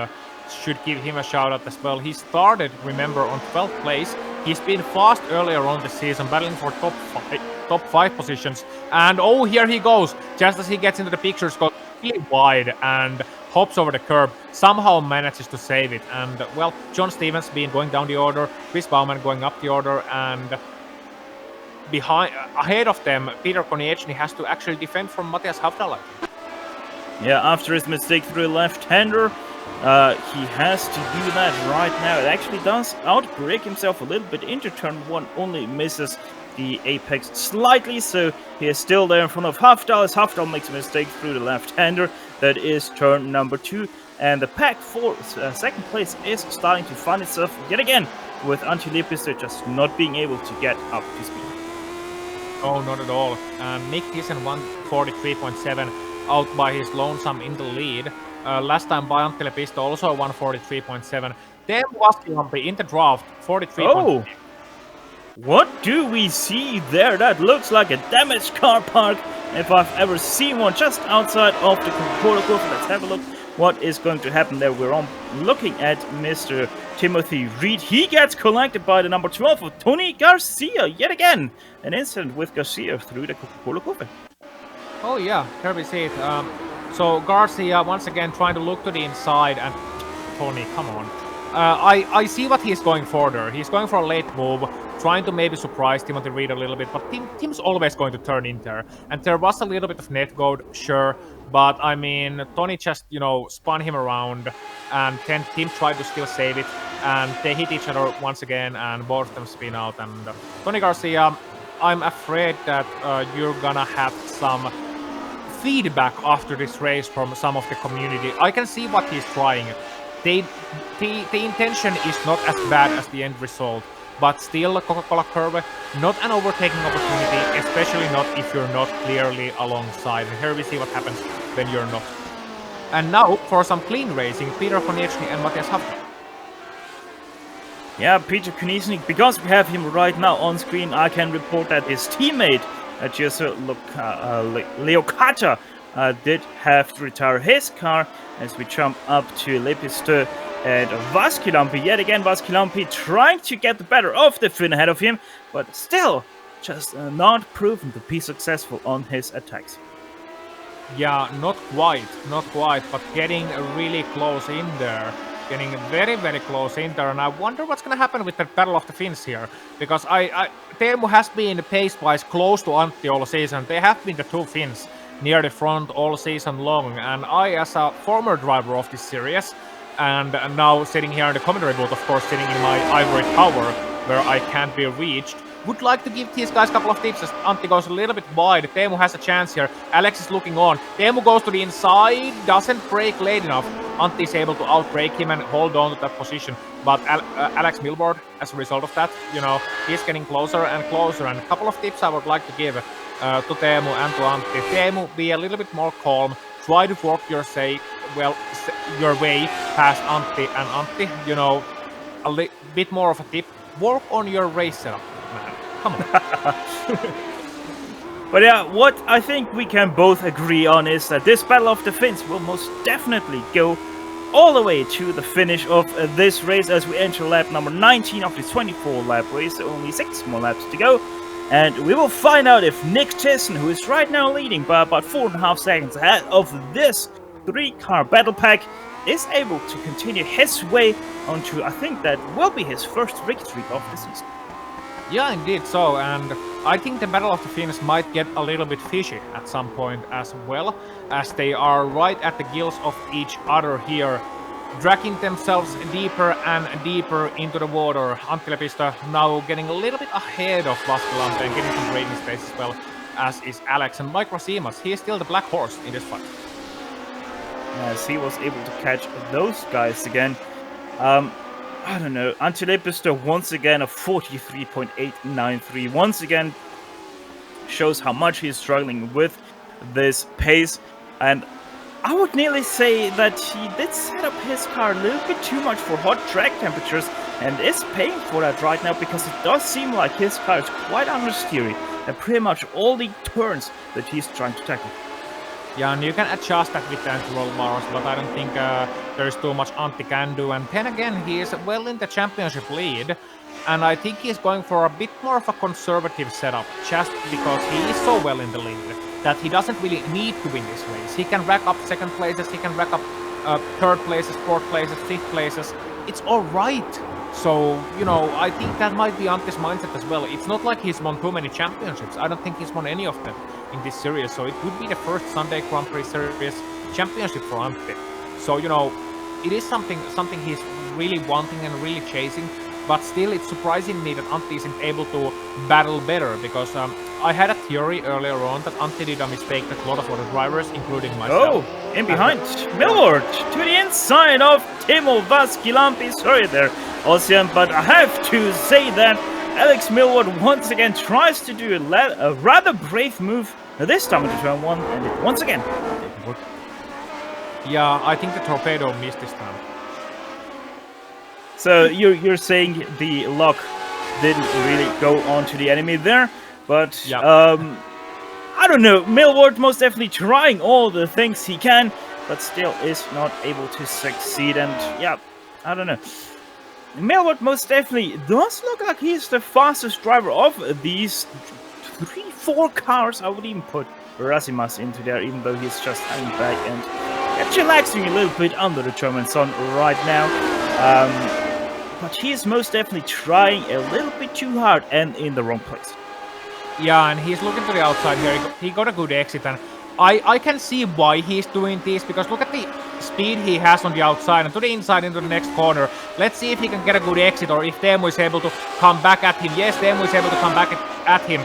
Should give him a shout out as well. He started, remember, on 12th place. He's been fast earlier on the season, battling for top 5 positions. And oh, here he goes. Just as he gets into the pictures, goes really wide and hops over the curb. Somehow manages to save it. And well, John Stevens been going down the order, Chris Bauman going up the order, and ahead of them, Peter Konieczny has to actually defend from Matthias Hafdal. Yeah, after his mistake through a left-hander, he has to do that right now. It actually does outbrake himself a little bit into turn 1, only misses the apex slightly, so he is still there in front of Hafdal as Hafdal makes a mistake through the left-hander. That is turn number 2, and the pack for second place is starting to find itself yet again, with Antti Lepistö just not being able to get up to speed. Oh, not at all. Nick Thiessen 143.7 out by his lonesome in the lead. Last time by Antti Lepistö also 143.7. Then Vaskilampi in the draft 43. Oh! What do we see there? That looks like a damaged car park if I've ever seen one, just outside of the Coca-Cola Curve. Let's have a look what is going to happen there. We're looking at Mr. Timothy Reed. He gets collected by the number 12 of Tony Garcia yet again. An incident with Garcia through the Coca-Cola Curve. Oh yeah, here we see it. So Garcia once again trying to look to the inside, and Tony, come on. I see what he's going for there. He's going for a late move, trying to maybe surprise Timothy Reed a little bit, but Tim's always going to turn in there. And there was a little bit of net goad, sure, but I mean, Tony just, spun him around, and then Tim tried to still save it, and they hit each other once again, and both of them spin out. And Tony Garcia, I'm afraid that you're gonna have some feedback after this race from some of the community. I can see what he's trying. The intention is not as bad as the end result, but still Coca-Cola Curve, not an overtaking opportunity, especially not if you're not clearly alongside. And here we see what happens when you're not. And now for some clean racing, Peter Konieczny and Matthias Hafdal. Yeah, Peter Konieczny, because we have him right now on screen, I can report that his teammate, Leocata, did have to retire his car as we jump up to Lepistö and Vaskilampi. Yet again, Vaskilampi trying to get the better of the Finn ahead of him, but still just not proven to be successful on his attacks. Yeah, not quite, but getting really close in there. Getting very, very close in there, and I wonder what's going to happen with the Battle of the Finns here, because Teemu has been pace-wise close to Antti all season. They have been the two Finns near the front all season long, and I, as a former driver of this series, and now sitting here in the commentary booth, of course, sitting in my ivory tower, where I can't be reached, would like to give these guys a couple of tips as Antti goes a little bit wide. Teemu has a chance here. Alex is looking on. Teemu goes to the inside, doesn't brake late enough. Antti is able to outbrake him and hold on to that position. But Alex Milboard, as a result of that, he's getting closer and closer. And a couple of tips I would like to give to Teemu and to Antti. Teemu, be a little bit more calm. Try to work your way past Antti. And Antti, a bit more of a tip. Work on your race setup, man. Come on. But yeah, what I think we can both agree on is that this Battle of the Finns will most definitely go all the way to the finish of this race as we enter lap number 19 of this 24-lap race. Only 6 more laps to go. And we will find out if Nick Thiessen, who is right now leading by about 4.5 seconds ahead of this 3-car battle pack, is able to continue his way onto, I think that will be his first victory of the season. Yeah, indeed so, and I think the Battle of the Finns might get a little bit fishy at some point as well, as they are right at the gills of each other here, dragging themselves deeper and deeper into the water. Antti Lepistö now getting a little bit ahead of Vaskilampi and getting some braking space as well, as is Alex. And Mike Rasimas, he is still the black horse in this fight. As he was able to catch those guys again. I don't know. Antti Lepistö once again a 43.893. Once again shows how much he's struggling with this pace. And I would nearly say that he did set up his car a little bit too much for hot track temperatures and is paying for that right now, because it does seem like his car is quite understeery pretty much all the turns that he's trying to tackle. Yeah, and you can adjust that with the anti-roll bars, but I don't think there's too much Antti can do. And then again, he is well in the championship lead, and I think he's going for a bit more of a conservative setup, just because he is so well in the lead that he doesn't really need to win this race. He can rack up second places, he can rack up third places, fourth places, fifth places. It's all right. So, I think that might be Antti's mindset as well. It's not like he's won too many championships. I don't think he's won any of them in this series. So it would be the first Sunday Grand Prix Series championship for Antti. So, it is something he's really wanting and really chasing. But still, it's surprising me that Antti isn't able to battle better. Because I had a theory earlier on that Antti did a mistake that a lot of other drivers, including myself. Oh, in behind. Millward to the inside of Teemu Vaskilampi. Sorry there, Ocean, but I have to say that Alex Millward once again tries to do a rather brave move, this time into turn 1, and it once again didn't work. Yeah, I think the torpedo missed this time. So you're saying the lock didn't really go on to the enemy there, but yeah. I don't know, Millward most definitely trying all the things he can, but still is not able to succeed, and yeah, I don't know. Millward most definitely does look like he's the fastest driver of these 3-4 cars. I would even put Rasimas into there, even though he's just hanging back and chillaxing a little bit under the German sun right now. But he's most definitely trying a little bit too hard and in the wrong place. Yeah, and he's looking to the outside here. He got a good exit, and I can see why he's doing this, because look at the speed he has on the outside and to the inside into the next corner. Let's see if he can get a good exit, or if Teemu is able to come back at him. Yes, Teemu is able to come back at him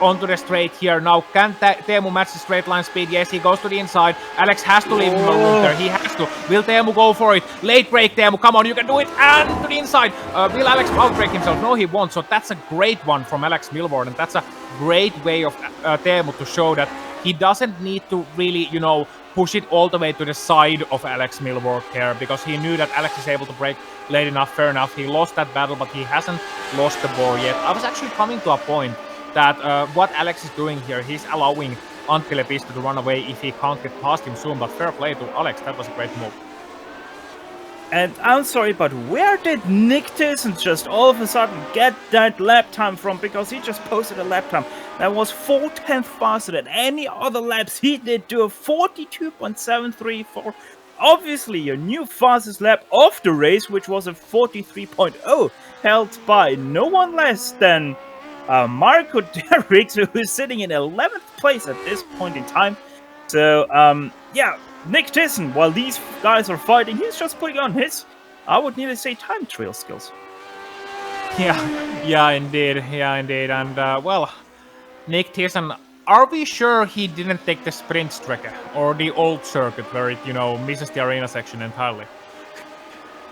onto the straight here. Now, can Teemu match the straight line speed? Yes, he goes to the inside. Alex has to leave him alone there. He has to. Will Teemu go for it? Late break, Teemu. Come on, you can do it. And to the inside. Will Alex outbreak himself? No, he won't. So that's a great one from Alex Milborn, and that's a great way of Teemu to show that he doesn't need to really, push it all the way to the side of Alex Milborn here, because he knew that Alex is able to break late enough. Fair enough. He lost that battle, but he hasn't lost the ball yet. I was actually coming to a point that what Alex is doing here, he's allowing Antti Lepistö to run away if he can't get past him soon, but fair play to Alex, that was a great move. And I'm sorry, but where did Nick Tyson just all of a sudden get that lap time from? Because he just posted a lap time that was 4/10 faster than any other laps he did, do a 42.734. Obviously, your new fastest lap of the race, which was a 43.0, held by no one less than Marco Derricks, who is sitting in 11th place at this point in time. So, yeah, Nick Tyson, while these guys are fighting, he's just putting on his, I would nearly say, time trial skills. Yeah, indeed. And, well, Nick Tyson, are we sure he didn't take the sprint strecke or the old circuit where it, misses the arena section entirely?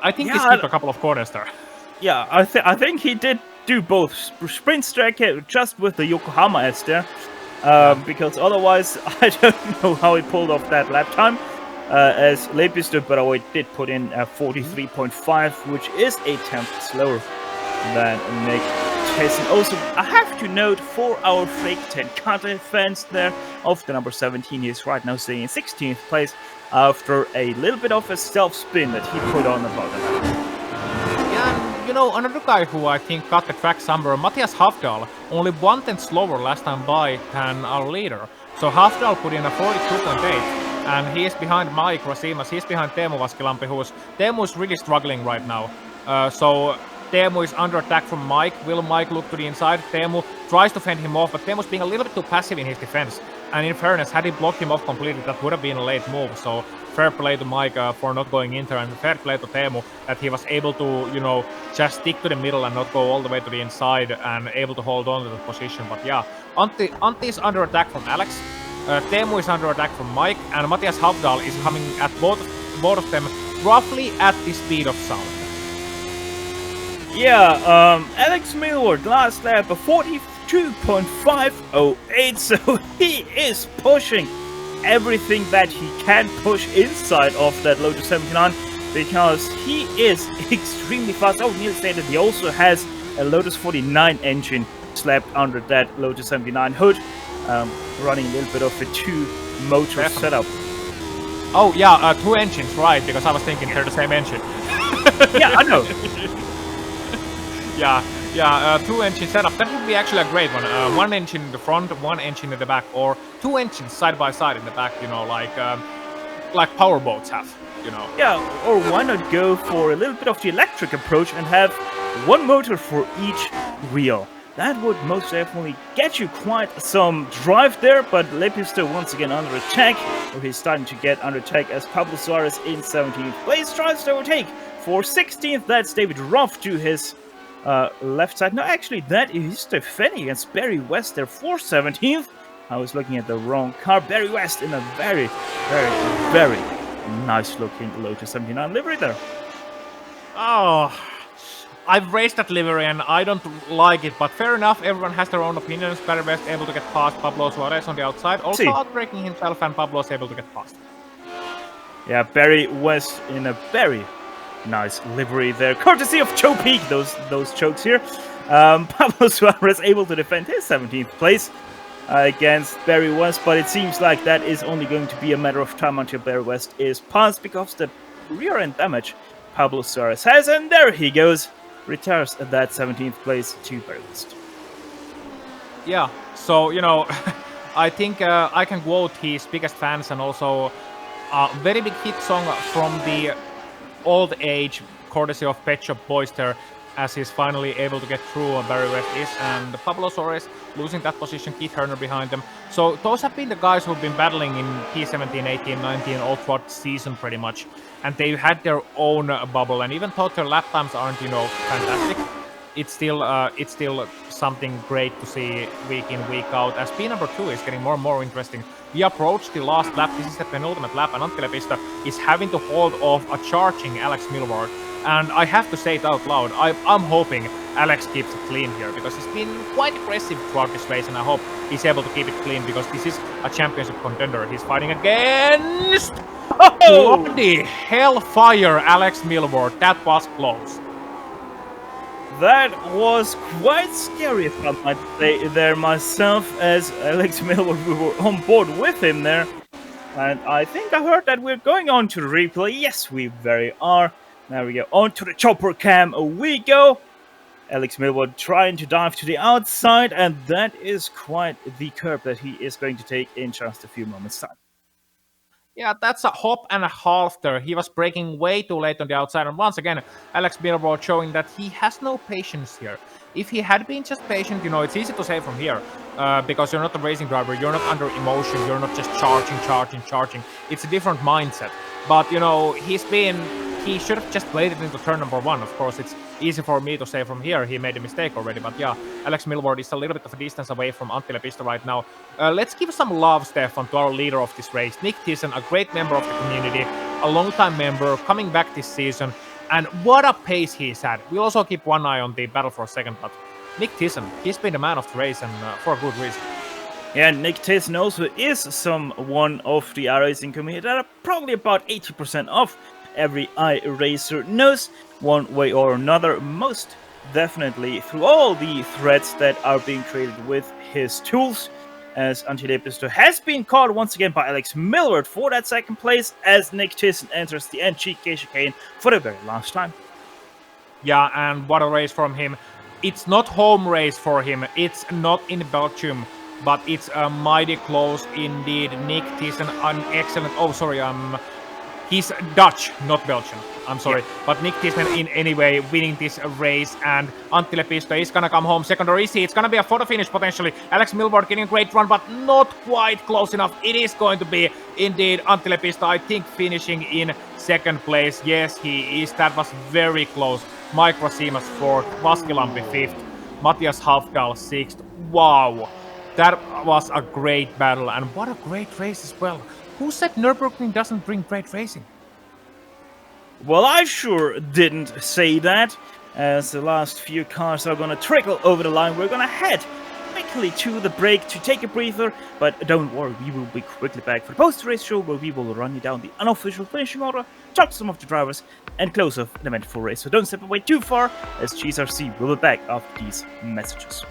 I think he skipped a couple of corners there. Yeah, I think he did do both sprint strecke just with the Yokohama S there, because otherwise I don't know how he pulled off that lap time as Lepistö, but I did put in a 43.5, which is a tenth slower than Nick Tyson. Also, I have to note for our Fake 10 Kate fans there of the number 17, he is right now sitting in 16th place after a little bit of a self-spin that he put on about that. Another guy who I think got the track somewhere, Matthias Hafdahl, only 1/10 slower last time by than our leader. So Hafdahl put in a 42.8, and he is behind Mike Rasimas, he's behind Teemu Vaskilampi, Teemu is really struggling right now. So Teemu is under attack from Mike. Will Mike look to the inside? Teemu tries to fend him off, but Teemu's being a little bit too passive in his defense. And in fairness, had he blocked him off completely, that would have been a late move. So fair play to Mike for not going in there, and fair play to Teemu that he was able to, just stick to the middle and not go all the way to the inside and able to hold on to the position. But yeah, Antti is under attack from Alex. Teemu is under attack from Mike, and Matthias Hafdahl is coming at both of them roughly at the speed of sound. Yeah, Alex Millward last lap a 42.508, so he is pushing everything that he can push inside of that Lotus 79, because he is extremely fast. I would nearly say that he also has a Lotus 49 engine slapped under that Lotus 79 hood, running a little bit of a two-motor setup. Oh yeah, 2 engines, right? Because I was thinking they're the same engine. Yeah, I know. Yeah, 2 engine setup. That would be actually a great one. 1 engine in the front, 1 engine in the back, or 2 engines side by side in the back. You know, like power boats have. You know. Yeah, or why not go for a little bit of the electric approach and have 1 motor for each wheel? That would most definitely get you quite some drive there, but Lepisto once again under attack, or he's starting to get under attack as Pablo Suarez in 17th place tries to overtake. For 16th, that's David Ruff to his left side. No, actually, that is defending against Barry West there for 17th. I was looking at the wrong car. Barry West in a very, very, very nice looking Lotus 79 livery there. Oh, I've raced that livery and I don't like it, but fair enough, everyone has their own opinions. Barry West able to get past Pablo Suarez on the outside, also outbreaking himself, and Pablo is able to get past. Yeah, Barry West in a very nice livery there, courtesy of Joe Peak, those chokes here. Pablo Suarez able to defend his 17th place against Barry West, but it seems like that is only going to be a matter of time until Barry West is passed because the rear end damage Pablo Suarez has, and there he goes, retires that 17th place to Barry West. Yeah, so, you know, I think I can quote his biggest fans and also a very big hit song from the old age, courtesy of Pet Shop Boys there, as he's finally able to get through Barry West is, and Pablo Suarez losing that position, Keith Turner behind them. So those have been the guys who've been battling in P17, 18, 19, all throughout the season pretty much. And they had their own bubble, and even though their lap times aren't, you know, fantastic, it's still something great to see week in, week out, as P number 2 is getting more and more interesting. We approach the last lap, this is the penultimate lap, and Antti Lepistö is having to hold off a charging Alex Milward. And I have to say it out loud, I'm hoping Alex keeps it clean here, because he's been quite aggressive throughout this race, and I hope he's able to keep it clean, because this is a championship contender. He's fighting against... Oh! Bloody hellfire, Alex Milward. That was close. That was quite scary, if I might say there myself, as Alex Milward, we were on board with him there. And I think I heard that we're going on to the replay. Yes, we very are. There we go. On to the chopper cam we go. Alex Milward trying to dive to the outside, and that is quite the curve that he is going to take in just a few moments' time. Yeah, that's a hop and a half there. He was braking way too late on the outside, and once again, Alex Milward showing that he has no patience here. If he had been just patient, you know, it's easy to say from here, because you're not a racing driver, you're not under emotion, you're not just charging. It's a different mindset. But, you know, he should have just played it into turn number 1. Of course, it's easy for me to say from here he made a mistake already, but yeah, Alex Milward is a little bit of a distance away from Antti Lepistö right now. Let's give some love, Stefan, to our leader of this race, Nick Thiessen, a great member of the community, a long-time member, coming back this season, and what a pace he's had. We'll also keep one eye on the battle for a second, but Nick Thiessen, he's been the man of the race, and for a good reason. Yeah, Nick Thiessen also is someone of the iRacing community that are probably about 80% of every iRacer knows, one way or another, most definitely through all the threads that are being created with his tools, as Antti Lepistö has been caught once again by Alex Milward for that second place, as Nick Thiessen enters the NGK chicane for the very last time. Yeah, and what a race from him. It's not home race for him, it's not in Belgium, but it's mighty close indeed. Nick Thiessen, an excellent... Oh, sorry, he's Dutch, not Belgian. I'm sorry. Yeah. But Nick Thiessen, in any way, winning this race, and Antti Lepistö is gonna come home second, or is he? It's gonna be a photo finish, potentially. Alex Milward getting a great run, but not quite close enough. It is going to be, indeed, Antti Lepistö, I think, finishing in second place. Yes, he is. That was very close. Mike Rasimas 4th, Vaskilampi 5th, Matthias Hafdal 6th. Wow. That was a great battle, and what a great race as well. Who said Nürburgring doesn't bring great racing? Well, I sure didn't say that. As the last few cars are gonna trickle over the line, we're gonna head quickly to the break to take a breather. But don't worry, we will be quickly back for the post-race show, where we will run you down the unofficial finishing order, talk to some of the drivers, and close off an eventful race. So don't step away too far, as GSRC will be back after these messages.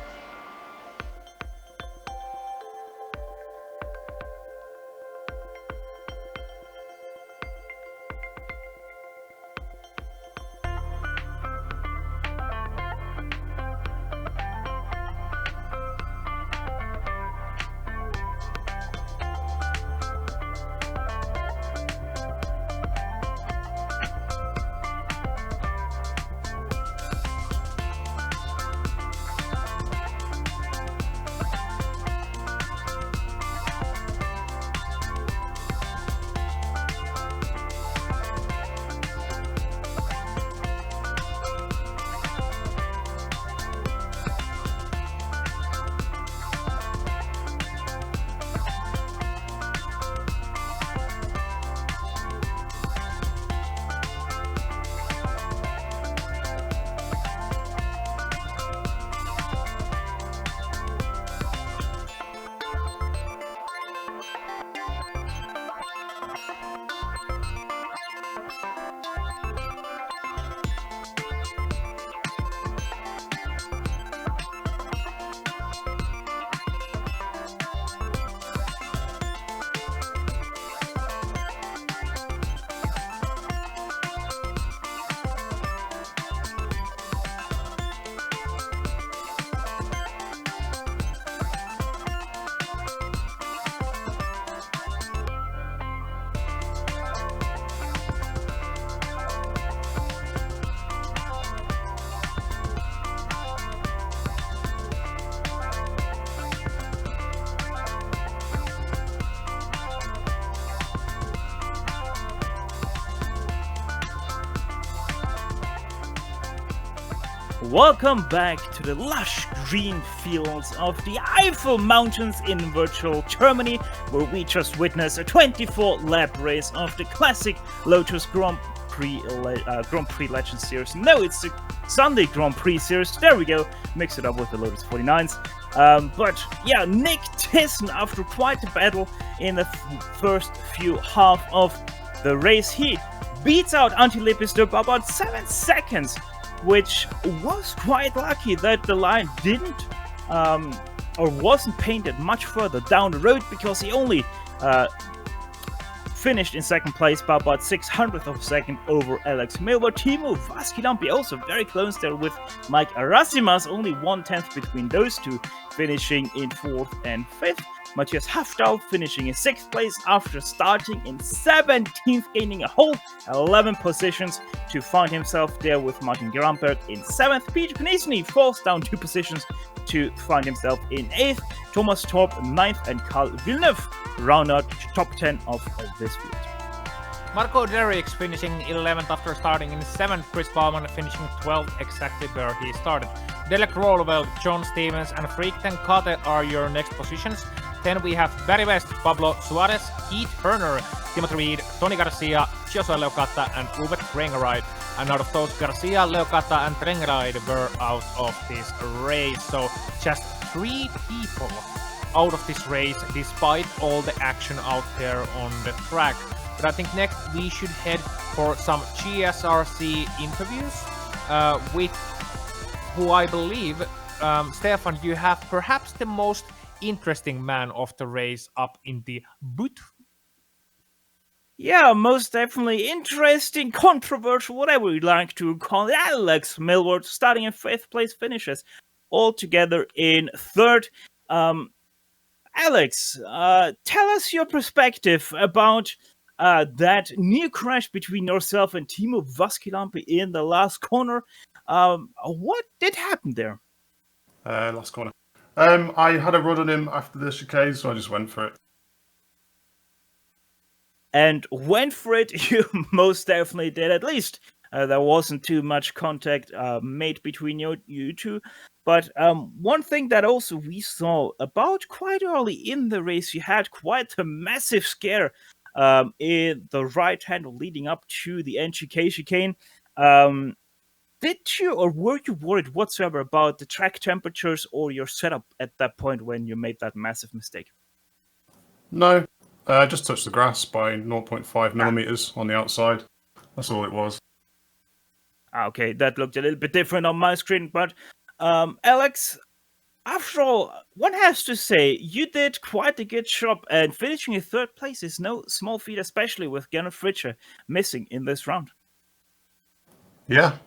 Welcome back to the lush green fields of the Eifel Mountains in virtual Germany, where we just witnessed a 24-lap race of the classic Lotus Grand Prix Legends Series. No, it's the Sunday Grand Prix Series. There we go. Mix it up with the Lotus 49s. But yeah, Nick Thiessen, after quite a battle in the first few half of the race, he beats out Andretti Lepister by about 7 seconds, which was quite lucky that the line didn't or wasn't painted much further down the road, because he only finished in second place by about 600th of a second over Alex Milber. Timo Vaskilampi also very close there with Mike Arasimas, only 1/10 between those two, finishing in 4th and 5th. Matthias Haftal finishing in 6th place after starting in 17th, gaining a whole 11 positions to find himself there with Martin Gramberg in 7th. Peter Kniesny falls down 2 positions to find himself in 8th. Thomas Torp 9th, and Carl Villeneuve round out top 10 of this field. Marco Derricks finishing 11th after starting in 7th. Chris Baumann finishing 12th, exactly where he started. Delek Rollwell, John Stevens, and Freakten Kate are your next positions. Then we have Barry West, Pablo Suarez, Keith Turner, Timothy Reed, Tony Garcia, Joshua Leocata, and Uwe Trengeride. And out of those, Garcia, Leocata, and Trengeride were out of this race. So just 3 people out of this race, despite all the action out there on the track. But I think next we should head for some GSRC interviews with who I believe, Stefan, you have perhaps the most interesting man of the race up in the booth. Yeah, most definitely interesting, controversial, whatever you'd like to call it. Alex Milward starting in 5th place, finishes all together in 3rd. Alex, tell us your perspective about that near crash between yourself and Timo Vaskilampi in the last corner. What did happen there? Last corner. I had a run on him after the chicane, so I just went for it. And went for it, you most definitely did. At least there wasn't too much contact made between you two. But one thing that also we saw about quite early in the race, you had quite a massive scare in the right hand leading up to the NGK chicane. Did you or were you worried whatsoever about the track temperatures or your setup at that point when you made that massive mistake? No, I just touched the grass by 0.5 millimeters on the outside. That's all it was. Okay, that looked a little bit different on my screen, but Alex, after all, one has to say you did quite a good job, and finishing in 3rd place is no small feat, especially with Gernot Fritsche missing in this round. Yeah.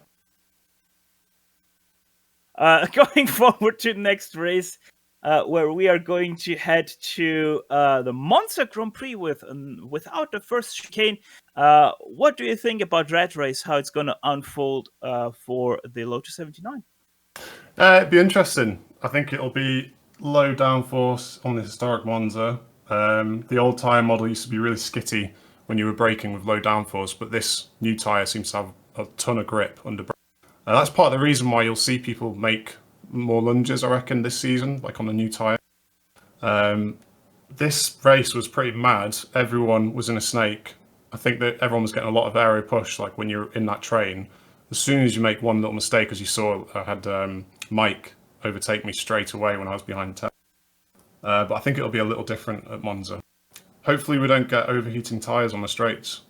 Going forward to the next race, where we are going to head to the Monza Grand Prix without the first chicane. What do you think about that race, how it's going to unfold for the Lotus 79? It'd be interesting. I think it'll be low downforce on the historic Monza. The old tyre model used to be really skitty when you were braking with low downforce, but this new tyre seems to have a ton of grip under brake. That's part of the reason why you'll see people make more lunges, I reckon, this season, like on the new tyre. This race was pretty mad. Everyone was in a snake. I think that everyone was getting a lot of aero push, like when you're in that train. As soon as you make one little mistake, as you saw, I had Mike overtake me straight away when I was behind 10. But I think it'll be a little different at Monza. Hopefully we don't get overheating tyres on the straights.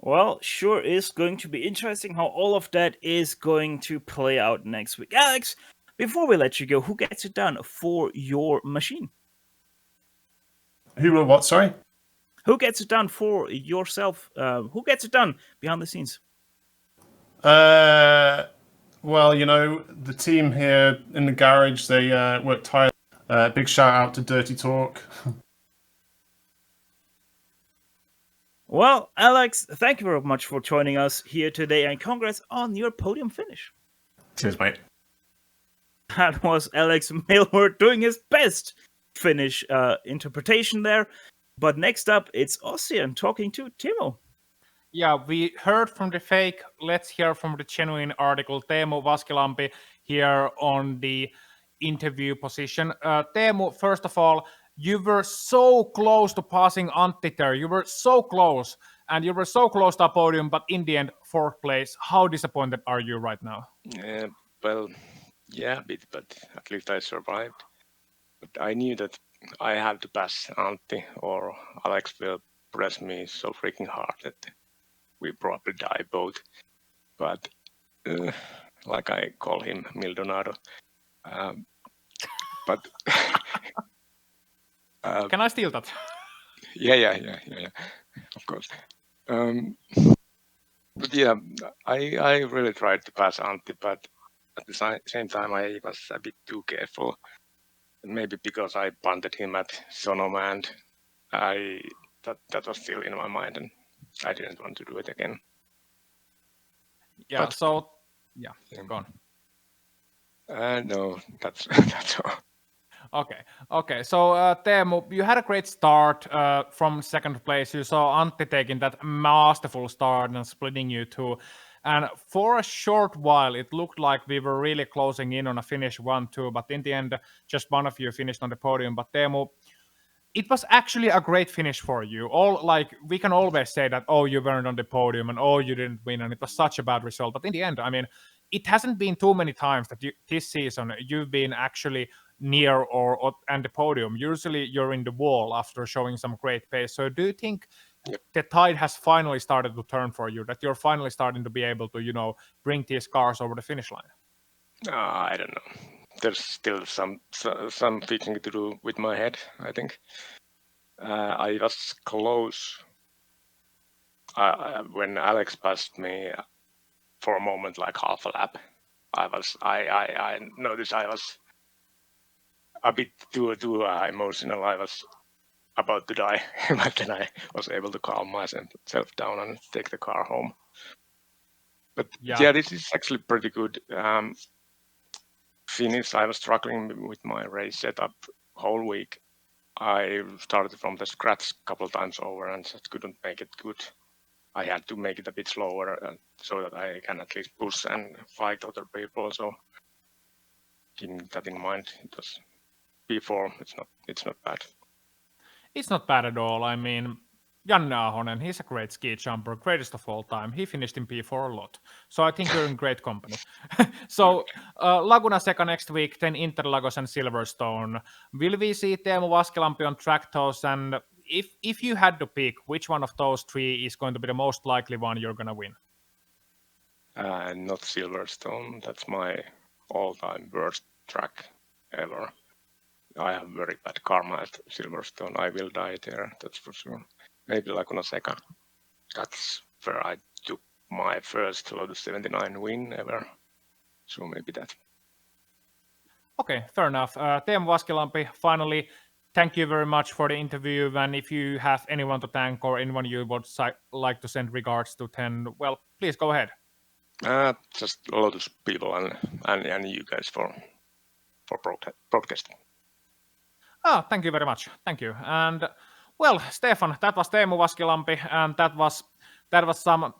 Well, sure is going to be interesting how all of that is going to play out next week. Alex, before we let you go, who gets it done for your machine? Who will what? Sorry. Who gets it done for yourself? Who gets it done behind the scenes? Well, you know, the team here in the garage, they work tirelessly. Big shout out to Dirty Talk. Well, Alex, thank you very much for joining us here today, and congrats on your podium finish. Cheers, mate. That was Alex Mailward doing his best Finnish interpretation there. But next up, it's Ossian talking to Timo. Yeah, we heard from the fake. Let's hear from the genuine article. Teemu Vaskilampi here on the interview position. Teemu, first of all, you were so close to passing Antti there. You were so close, and you were so close to a podium, but in the end, fourth place. How disappointed are you right now? Well, yeah, a bit, but at least I survived. But I knew that I had to pass Antti, or Alex will press me so freaking hard that we probably die both. But like I call him Mildonado. But Can I steal that? yeah, of course. But yeah, I really tried to pass Antti, but at the same time I was a bit too careful. Maybe because I punted him at Sonoma, and that was still in my mind, and I didn't want to do it again. Yeah. But- So yeah, go on. No, that's all. Okay. So Teemu, you had a great start from second place. You saw Antti taking that masterful start and splitting you two. And for a short while, it looked like we were really closing in on a finish 1-2. But in the end, just one of you finished on the podium. But Teemu, it was actually a great finish for you. We can always say that, oh, you weren't on the podium and oh, you didn't win, and it was such a bad result. But in the end, I mean, it hasn't been too many times that this season you've been actually near or and the podium. Usually you're in the wall after showing some great pace. So do you think the tide has finally started to turn for you, that you're finally starting to be able to, bring these cars over the finish line? I don't know. There's still some fixing to do with my head, I think. I was close when Alex passed me for a moment, like half a lap. I noticed I was a bit too emotional. I was about to die, but then I was able to calm myself down and take the car home. But yeah, this is actually pretty good finish. I was struggling with my race setup whole week. I started from the scratch a couple of times over and just couldn't make it good. I had to make it a bit slower so that I can at least push and fight other people. So keeping that in mind, it was P4. It's not bad. It's not bad at all. I mean, Janne Ahonen, he's a great ski jumper, greatest of all time. He finished in P4 a lot. So I think you're in great company. So Laguna Seca next week, then Interlagos and Silverstone. Will we see Teemu Vaskilampi on track toes? And if you had to pick, which one of those three is going to be the most likely one you're going to win? Not Silverstone. That's my all-time worst track ever. I have very bad karma at Silverstone. I will die there, that's for sure. Maybe Laguna Seca. That's where I took my first Lotus 79 win ever. So maybe that. Okay, fair enough. Teemu Vaskilampi, finally, thank you very much for the interview. And if you have anyone to thank or anyone you would like to send regards to, then, well, please go ahead. Just Lotus people and you guys for broadcasting. Thank you very much. Thank you. And well, Stefan, that was Teemu Vaskilampi, and that was some.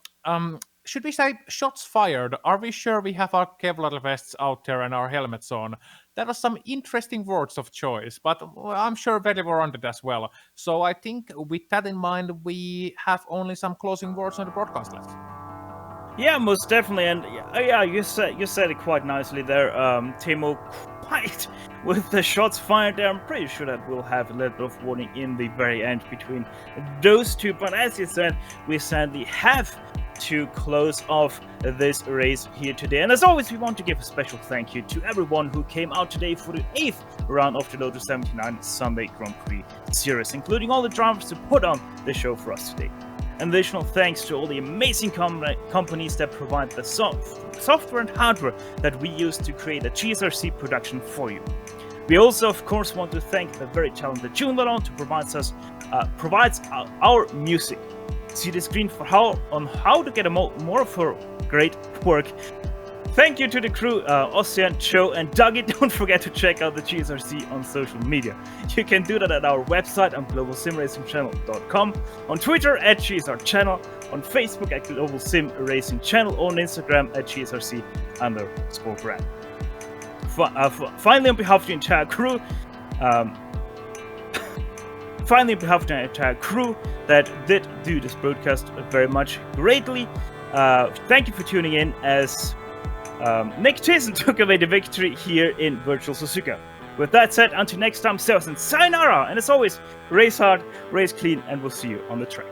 Should we say shots fired? Are we sure we have our Kevlar vests out there and our helmets on? That was some interesting words of choice, but I'm sure Veli warranted as well. So I think with that in mind, we have only some closing words on the broadcast left. Yeah, most definitely, and yeah, you said it quite nicely there, Timo. Quite with the shots fired there, I'm pretty sure that we'll have a little bit of warning in the very end between those two. But as you said, we sadly have to close off this race here today. And as always, we want to give a special thank you to everyone who came out today for the 8th round of the Lotus 79 Sunday Grand Prix Series, including all the drivers who put on the show for us today. An additional thanks to all the amazing companies that provide the software and hardware that we use to create a GSRC production for you. We also, of course, want to thank the very talented June Lalonde who provides our music. See the screen for how to get more of her great work. Thank you to the crew, Ossian, Joe, and Dougie. Don't forget to check out the GSRC on social media. You can do that at our website on globalsimracingchannel.com, on Twitter at GSR Channel, on Facebook at Global Sim Racing Channel, or on Instagram at GSRC_brand. Finally, on behalf of the entire crew, that did do this broadcast very much greatly, thank you for tuning in as Nick Tyson took away the victory here in Virtual Suzuka. With that said, until next time, servus and sayonara! And as always, race hard, race clean, and we'll see you on the track.